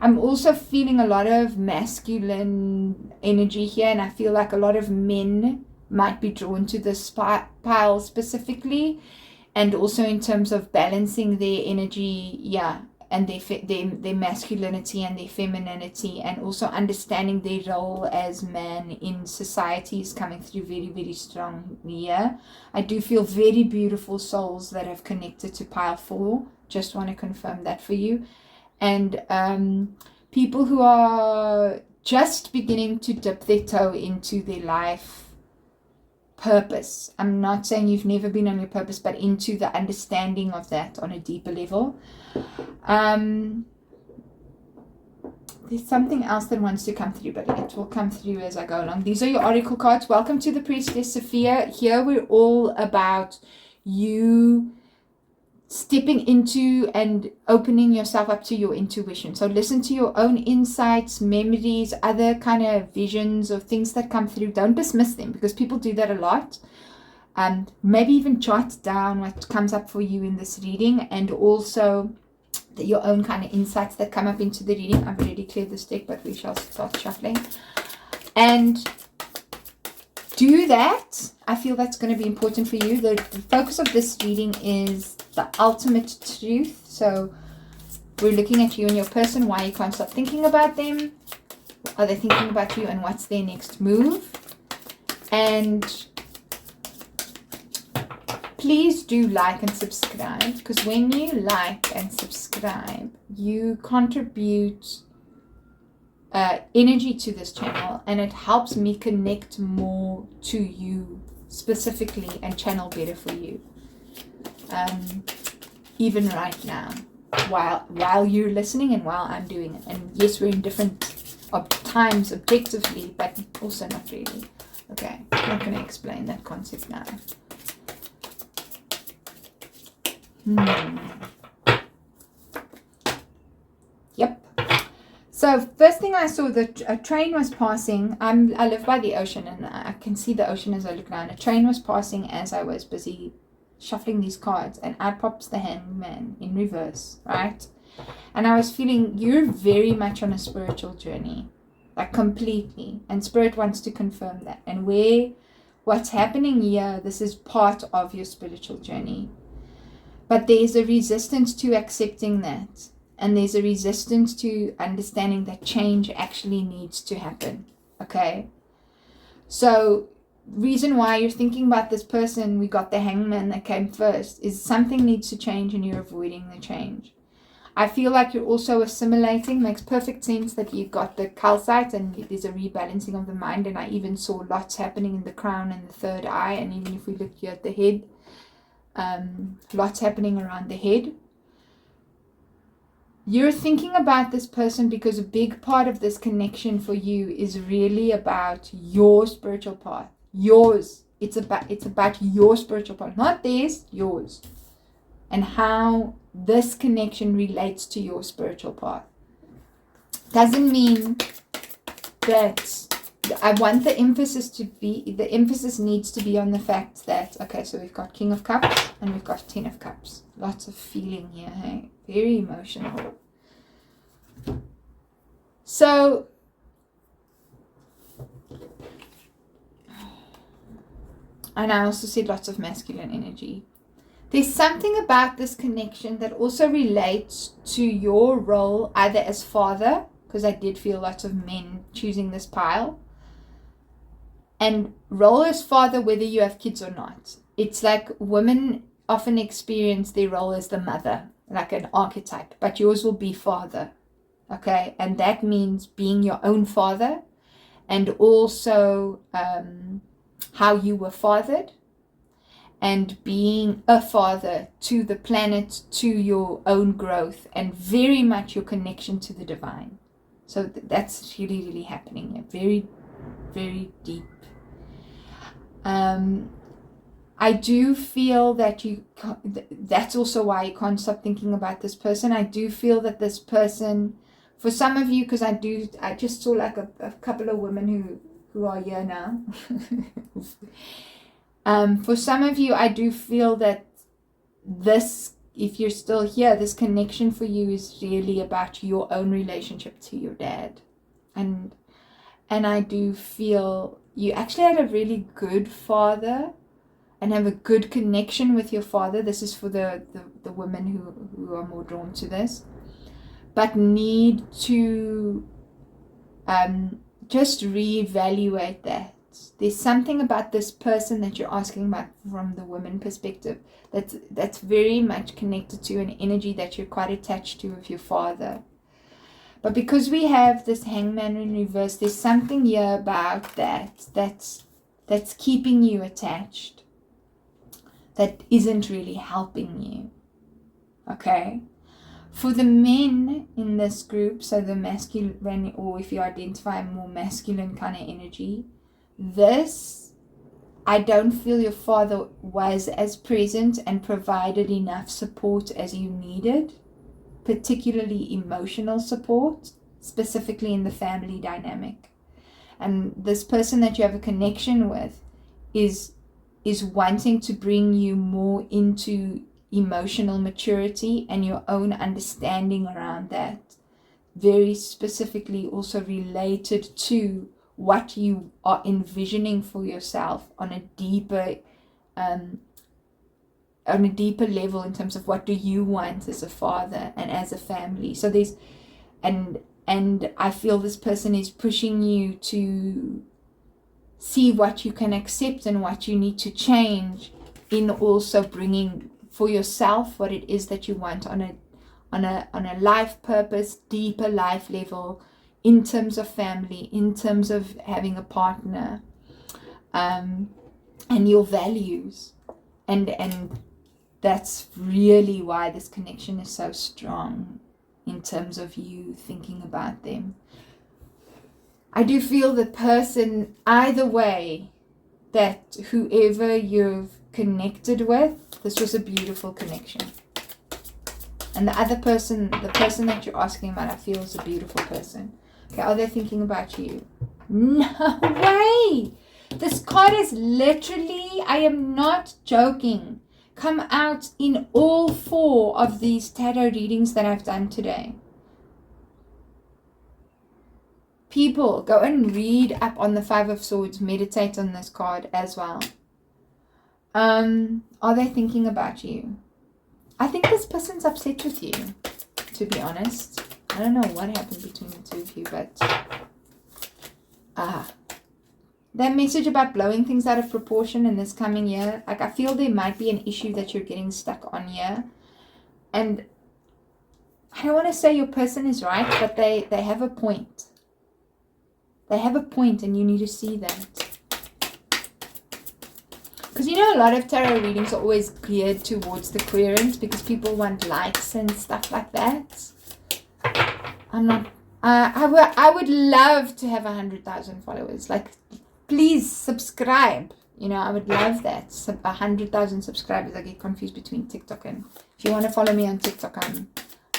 I'm also feeling a lot of masculine energy here, and I feel like a lot of men might be drawn to this pile specifically, and also in terms of balancing their energy, and their masculinity and their femininity, and also understanding their role as man in society is coming through very, very strong here. I do feel very beautiful souls that have connected to pile 4. Just want to confirm that for you. And people who are just beginning to dip their toe into their life purpose. I'm not saying you've never been on your purpose, but into the understanding of that on a deeper level. There's something else that wants to come through, but it will come through as I go along. These are your oracle cards. Welcome to the Priestess Sophia. Here we're all about you stepping into and opening yourself up to your intuition. So listen to your own insights, memories, other kind of visions or things that come through. Don't dismiss them, because people do that a lot. Maybe even jot down what comes up for you in this reading, and also your own kind of insights that come up into the reading. I've already cleared this deck, but we shall start shuffling. And do that. I feel that's going to be important for you. The focus of this reading is the ultimate truth. So we're looking at you and your person, why you can't stop thinking about them. Are they thinking about you, and what's their next move? And please do like and subscribe, because when you like and subscribe, you contribute energy to this channel, and it helps me connect more to you specifically and channel better for you. Even right now, while you're listening and while I'm doing it. And yes, we're in different times objectively, but also not really. Okay, I'm not going to explain that concept now. Yep. So first thing I saw, that a train was passing. I live by the ocean, and I can see the ocean as I look down. A train was passing as I was busy shuffling these cards, and out pops the Hangman in reverse, right? And I was feeling you're very much on a spiritual journey, like completely, and Spirit wants to confirm that. And what's happening here, this is part of your spiritual journey. But there's a resistance to accepting that. And there's a resistance to understanding that change actually needs to happen. Okay? So, reason why you're thinking about this person, we got the Hangman that came first, is something needs to change and you're avoiding the change. I feel like you're also assimilating. Makes perfect sense that you've got the calcite and there's a rebalancing of the mind. And I even saw lots happening in the crown and the third eye. And even if we look here at the head, lots happening around the head. You're thinking about this person because a big part of this connection for you is really about your spiritual path. Yours. It's about your spiritual path, not theirs, yours. And how this connection relates to your spiritual path. Doesn't mean that I want the emphasis needs to be on the fact that, okay, so we've got King of Cups and we've got 10 of Cups. Lots of feeling here, hey? Very emotional. So, and I also said lots of masculine energy. There's something about this connection that also relates to your role either as father, because I did feel lots of men choosing this pile, and role as father whether you have kids or not. It's like women often experience their role as the mother, like an archetype, but yours will be father, okay? And that means being your own father, and also how you were fathered, and being a father to the planet, to your own growth, and very much your connection to the divine. So that's really, really happening here. Very, very deep. I do feel that that's also why you can't stop thinking about this person. I do feel that this person, for some of you, because I just saw like a couple of women who are here now. For some of you, I do feel that this, if you're still here, this connection for you is really about your own relationship to your dad. And I do feel you actually had a really good father and have a good connection with your father. This is for the women who are more drawn to this, but need to just reevaluate that. There's something about this person that you're asking about from the women perspective that's very much connected to an energy that you're quite attached to of your father. But because we have this Hangman in reverse, there's something here about that's keeping you attached, that isn't really helping you. Okay? For the men in this group, so the masculine, or if you identify more masculine kind of energy, this I don't feel your father was as present and provided enough support as you needed, particularly emotional support, specifically in the family dynamic. And this person that you have a connection with is wanting to bring you more into emotional maturity and your own understanding around that, very specifically also related to what you are envisioning for yourself on a deeper level, in terms of what do you want as a father and as a family. So there's and I feel this person is pushing you to see what you can accept and what you need to change, in also bringing for yourself what it is that you want on a life purpose, deeper life level, in terms of family, in terms of having a partner, and your values. And that's really why this connection is so strong, in terms of you thinking about them. I do feel the person, either way, that whoever you've connected with, this was a beautiful connection. And the other person, the person that you're asking about, I feel is a beautiful person. Okay, are they thinking about you? No way! This card is literally, I am not joking, come out in all 4 of these tarot readings that I've done today. People, go and read up on the 5 of Swords, meditate on this card as well. Are they thinking about you? I think this person's upset with you, to be honest. I don't know what happened between the two of you, but that message about blowing things out of proportion in this coming year, like I feel there might be an issue that you're getting stuck on here. And I don't want to say your person is right, but they have a point. They have a point, and you need to see that. Because you know, a lot of tarot readings are always geared towards the querents because people want likes and stuff like that. I'm not. I would love to have 100,000 followers. Like, please subscribe. You know, I would love that. 100,000 subscribers. I get confused between TikTok and. If you want to follow me on TikTok,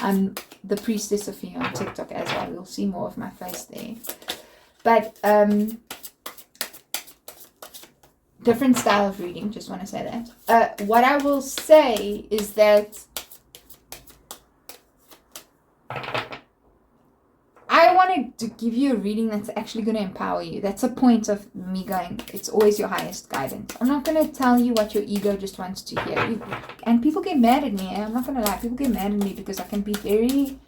I'm the Priestess Sophia on TikTok as well. You'll see more of my face there. But different style of reading. Just want to say that. What I will say is that I wanted to give you a reading that's actually going to empower you. That's the point of me going, it's always your highest guidance. I'm not going to tell you what your ego just wants to hear. And people get mad at me. I'm not going to lie. People get mad at me because I can be very...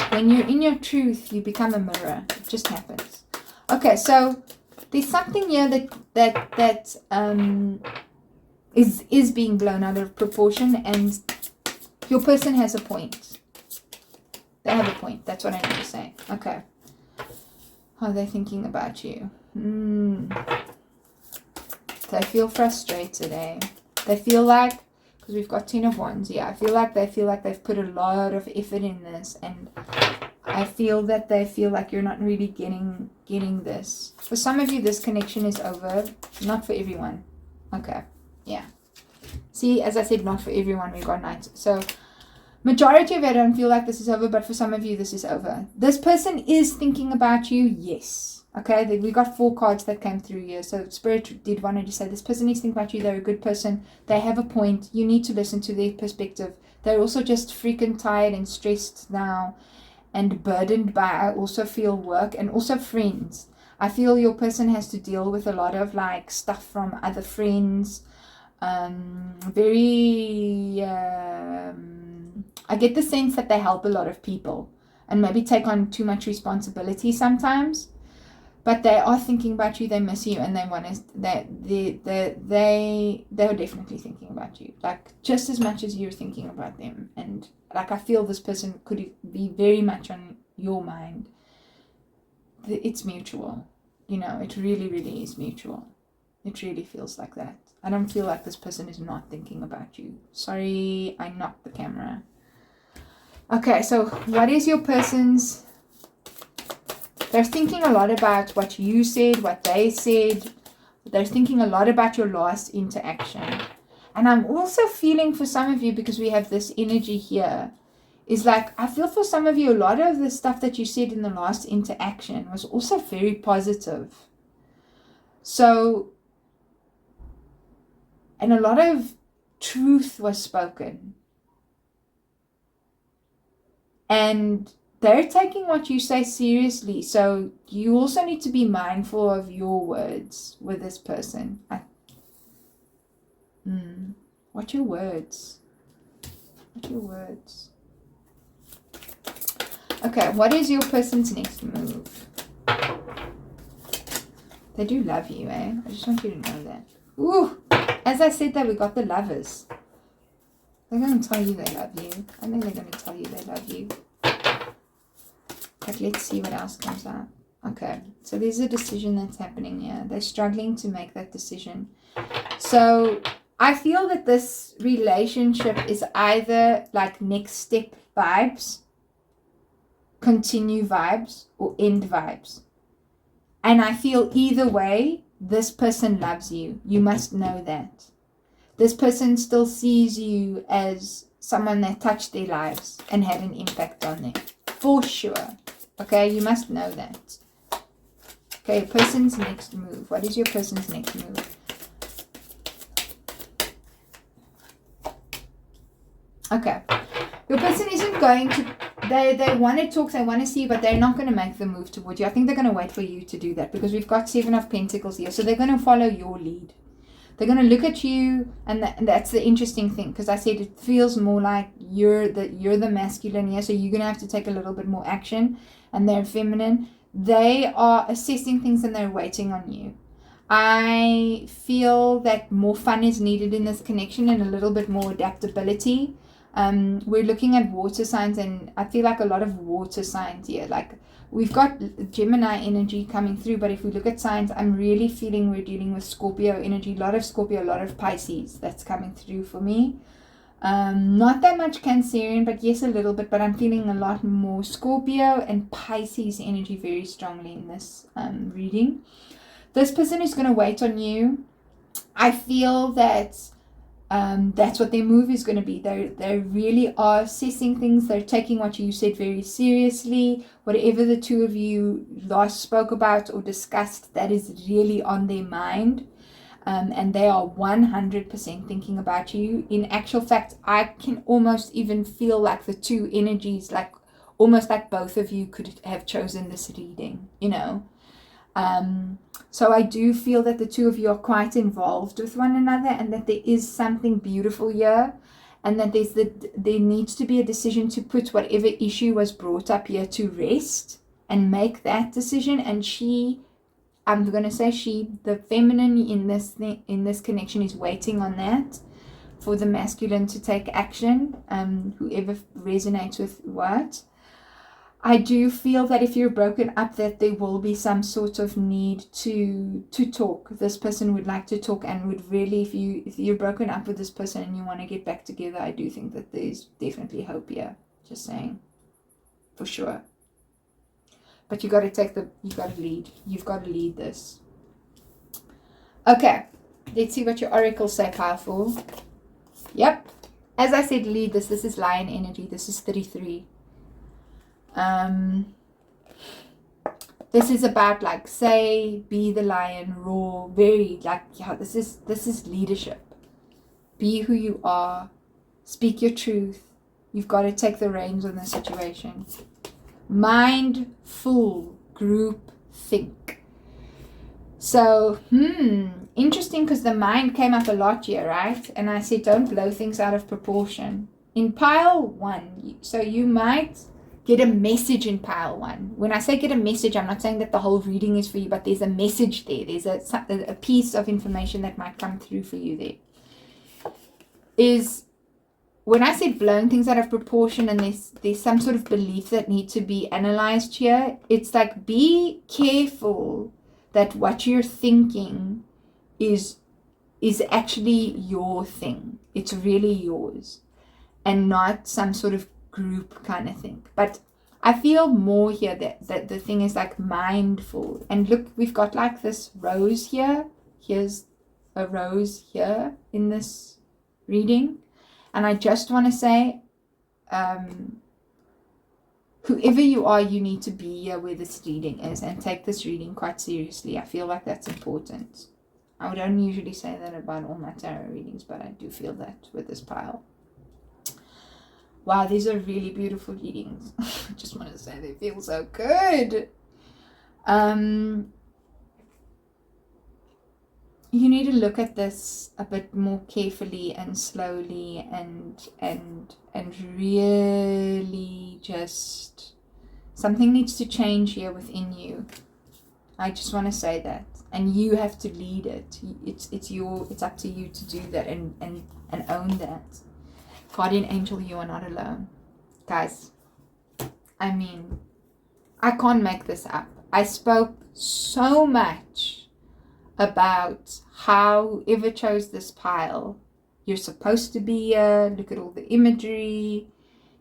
When you're in your truth, you become a mirror. It just happens. Okay, so there's something here that is being blown out of proportion, and your person has a point. They have a point. That's what I need to say. Okay. How are they thinking about you? They feel frustrated, eh? They feel like, because we've got 10 of Wands, yeah, I feel like they've put a lot of effort in this, and I feel that they feel like you're not really getting this. For some of you, this connection is over. Not for everyone. Okay. Yeah. See, as I said, not for everyone. We got Knights. So, majority of you don't feel like this is over, but for some of you, this is over. This person is thinking about you, yes. Okay, we got 4 cards that came through here. So Spirit did want to say this person is thinking about you. They're a good person. They have a point. You need to listen to their perspective. They're also just freaking tired and stressed now and burdened by, I also feel, work and also friends. I feel your person has to deal with a lot of like stuff from other friends. I get the sense that they help a lot of people and maybe take on too much responsibility sometimes. But they are thinking about you, they miss you, and they want to, they're definitely thinking about you. Like, just as much as you're thinking about them. And, like, I feel this person could be very much on your mind. It's mutual. You know, it really, really is mutual. It really feels like that. I don't feel like this person is not thinking about you. Sorry, I knocked the camera. Okay, so what is your person's... They're thinking a lot about what you said, what they said, They're thinking a lot about your last interaction. And I'm also feeling for some of you, because we have this energy here, is like, I feel for some of you, a lot of the stuff that you said in the last interaction was also very positive. So, and a lot of truth was spoken. And they're taking what you say seriously. So you also need to be mindful of your words with this person. What's your words? What's your words? Okay, what is your person's next move? They do love you, eh? I just want you to know that. Ooh, as I said that, we got the lovers. They're going to tell you they love you. I think they're going to tell you they love you. But let's see what else comes out. Okay, so there's a decision that's happening here. They're struggling to make that decision. So I feel that this relationship is either like next step vibes, continue vibes, or end vibes. And I feel either way, this person loves you. You must know that. This person still sees you as someone that touched their lives and had an impact on them. For sure. Okay, you must know that. Okay, person's next move. What is your person's next move? Okay. Your person isn't going to, they want to talk, they want to see, but they're not going to make the move towards you. I think they're going to wait for you to do that, because we've got 7 of Pentacles here. So they're going to follow your lead. They're going to look at you, and that's the interesting thing, because I said it feels more like you're the masculine here, so you're going to have to take a little bit more action, and they're feminine. They are assessing things and they're waiting on you. I feel that more fun is needed in this connection and a little bit more adaptability. We're looking at water signs, and I feel like a lot of water signs here. Like, we've got Gemini energy coming through, but if we look at signs, I'm really feeling we're dealing with Scorpio energy. A lot of Scorpio, a lot of Pisces that's coming through for me. Not that much Cancerian, but yes, a little bit. But I'm feeling a lot more Scorpio and Pisces energy very strongly in this reading. This person is going to wait on you. I feel that that's what their move is going to be. They really are assessing things. They're taking what you said very seriously. Whatever the two of you last spoke about or discussed, that is really on their mind. And they are 100% thinking about you. In actual fact, I can almost even feel like the two energies, like almost like both of you could have chosen this reading, you know. So I do feel that the two of you are quite involved with one another, and that there is something beautiful here, and that there needs to be a decision to put whatever issue was brought up here to rest and make that decision. And I'm going to say the feminine in this connection is waiting on that for the masculine to take action, whoever resonates with what. I do feel that if you're broken up, that there will be some sort of need to talk. This person would like to talk, and would really, if you're broken up with this person and you want to get back together, I do think that there's definitely hope here. Just saying, for sure. But you got to lead. You've got to lead this. Okay, let's see what your oracles say, powerful. Yep, as I said, lead this. This is lion energy. This is 33. This is about, like, say, be the lion, roar, very, like, yeah, this is leadership. Be who you are. Speak your truth. You've got to take the reins on the situation. Mindful group think. So, interesting, because the mind came up a lot here, right? And I said, don't blow things out of proportion. In pile 1, so you might get a message in pile 1. When I say get a message, I'm not saying that the whole reading is for you, but there's a message there. There's a piece of information that might come through for you there. Is when I said blowing things out of proportion, and there's some sort of belief that needs to be analyzed here, it's like, be careful that what you're thinking is actually your thing. It's really yours, and not some sort of group kind of thing. But I feel more here that the thing is like mindful. And look, we've got like this rose here. Here's a rose here in this reading. And I just want to say, whoever you are, you need to be here where this reading is and take this reading quite seriously. I feel like that's important. I don't usually say that about all my tarot readings, but I do feel that with this pile. Wow, these are really beautiful readings. I just want to say they feel so good. You need to look at this a bit more carefully and slowly and really just something needs to change here within you. I just want to say that, and you have to lead it. It's up to you to do that and own that. Guardian angel, you are not alone, guys. I mean, I can't make this up. I spoke so much about how whoever chose this pile, you're supposed to be here. Look at all the imagery.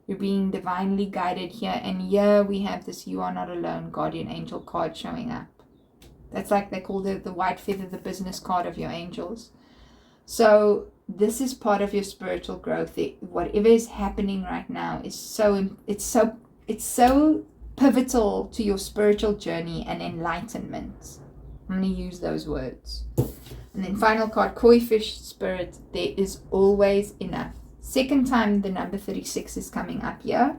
You're being divinely guided here. And here we have this you are not alone guardian angel card showing up. That's like they call the white feather, the business card of your angels. So this is part of your spiritual growth. Whatever is happening right now is it's so pivotal to your spiritual journey and enlightenment. I'm going to use those words. And then final card, koi fish spirit, there is always enough. Second time the number 36 is coming up here.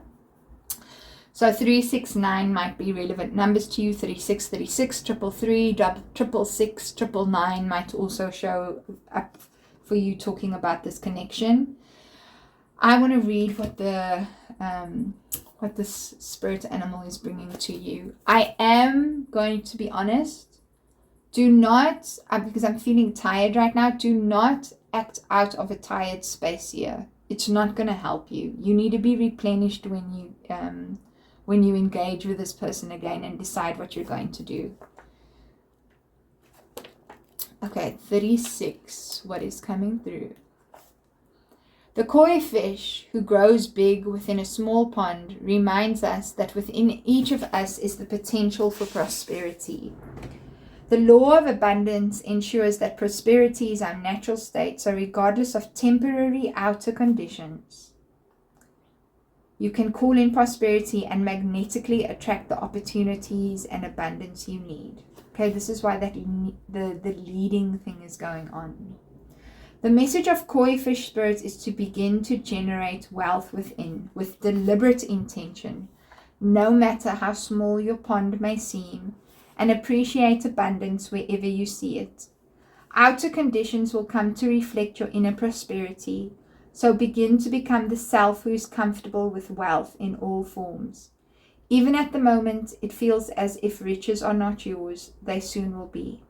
So 369 might be relevant numbers to you. 36, 36, 333, 666, 999 might also show up for you talking about this connection. I want to read what this spirit animal is bringing to you. I am going to be honest. Do not, because I'm feeling tired right now, do not act out of a tired space here. It's not going to help you. You need to be replenished when you engage with this person again and decide what you're going to do. Okay, 36. What is coming through? The koi fish who grows big within a small pond reminds us that within each of us is the potential for prosperity. The law of abundance ensures that prosperity is our natural state, so regardless of temporary outer conditions, you can call in prosperity and magnetically attract the opportunities and abundance you need. Okay, this is why the leading thing is going on. The message of koi fish spirits is to begin to generate wealth within with deliberate intention, no matter how small your pond may seem, and appreciate abundance wherever you see it. Outer conditions will come to reflect your inner prosperity, so begin to become the self who is comfortable with wealth in all forms. Even at the moment, it feels as if riches are not yours, they soon will be.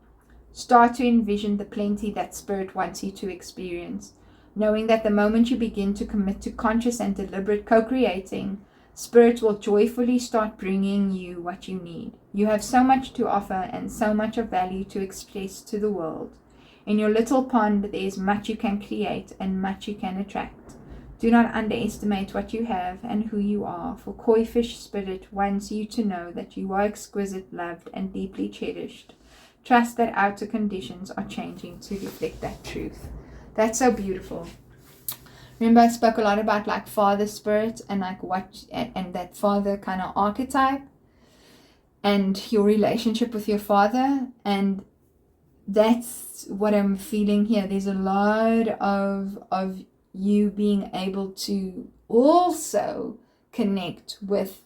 Start to envision the plenty that Spirit wants you to experience, knowing that the moment you begin to commit to conscious and deliberate co-creating, Spirit will joyfully start bringing you what you need. You have so much to offer and so much of value to express to the world. In your little pond, there is much you can create and much you can attract. Do not underestimate what you have and who you are, for koi fish spirit wants you to know that you are exquisite, loved, and deeply cherished. Trust that outer conditions are changing to reflect that truth. That's so beautiful. Remember, I spoke a lot about like father spirit and like what and that father kind of archetype and your relationship with your father, and that's what I'm feeling here. There's a lot of you being able to also connect with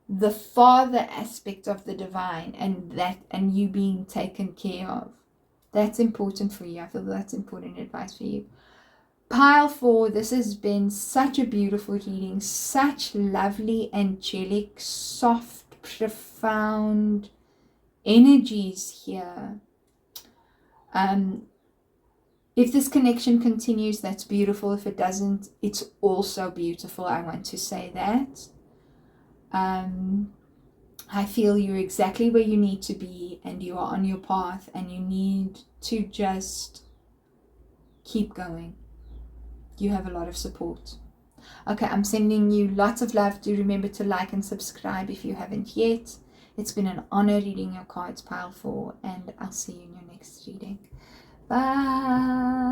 the father aspect of the divine and you being taken care of. That's important for you. I feel that's important advice for you. Pile 4, this has been such a beautiful reading, such lovely, angelic, soft, profound energies here. If this connection continues, that's beautiful. If it doesn't, it's also beautiful. I want to say that. I feel you're exactly where you need to be and you are on your path and you need to just keep going. You have a lot of support. Okay, I'm sending you lots of love. Do remember to like and subscribe if you haven't yet. It's been an honor reading your cards, Pile 4, and I'll see you in your next reading. Bye.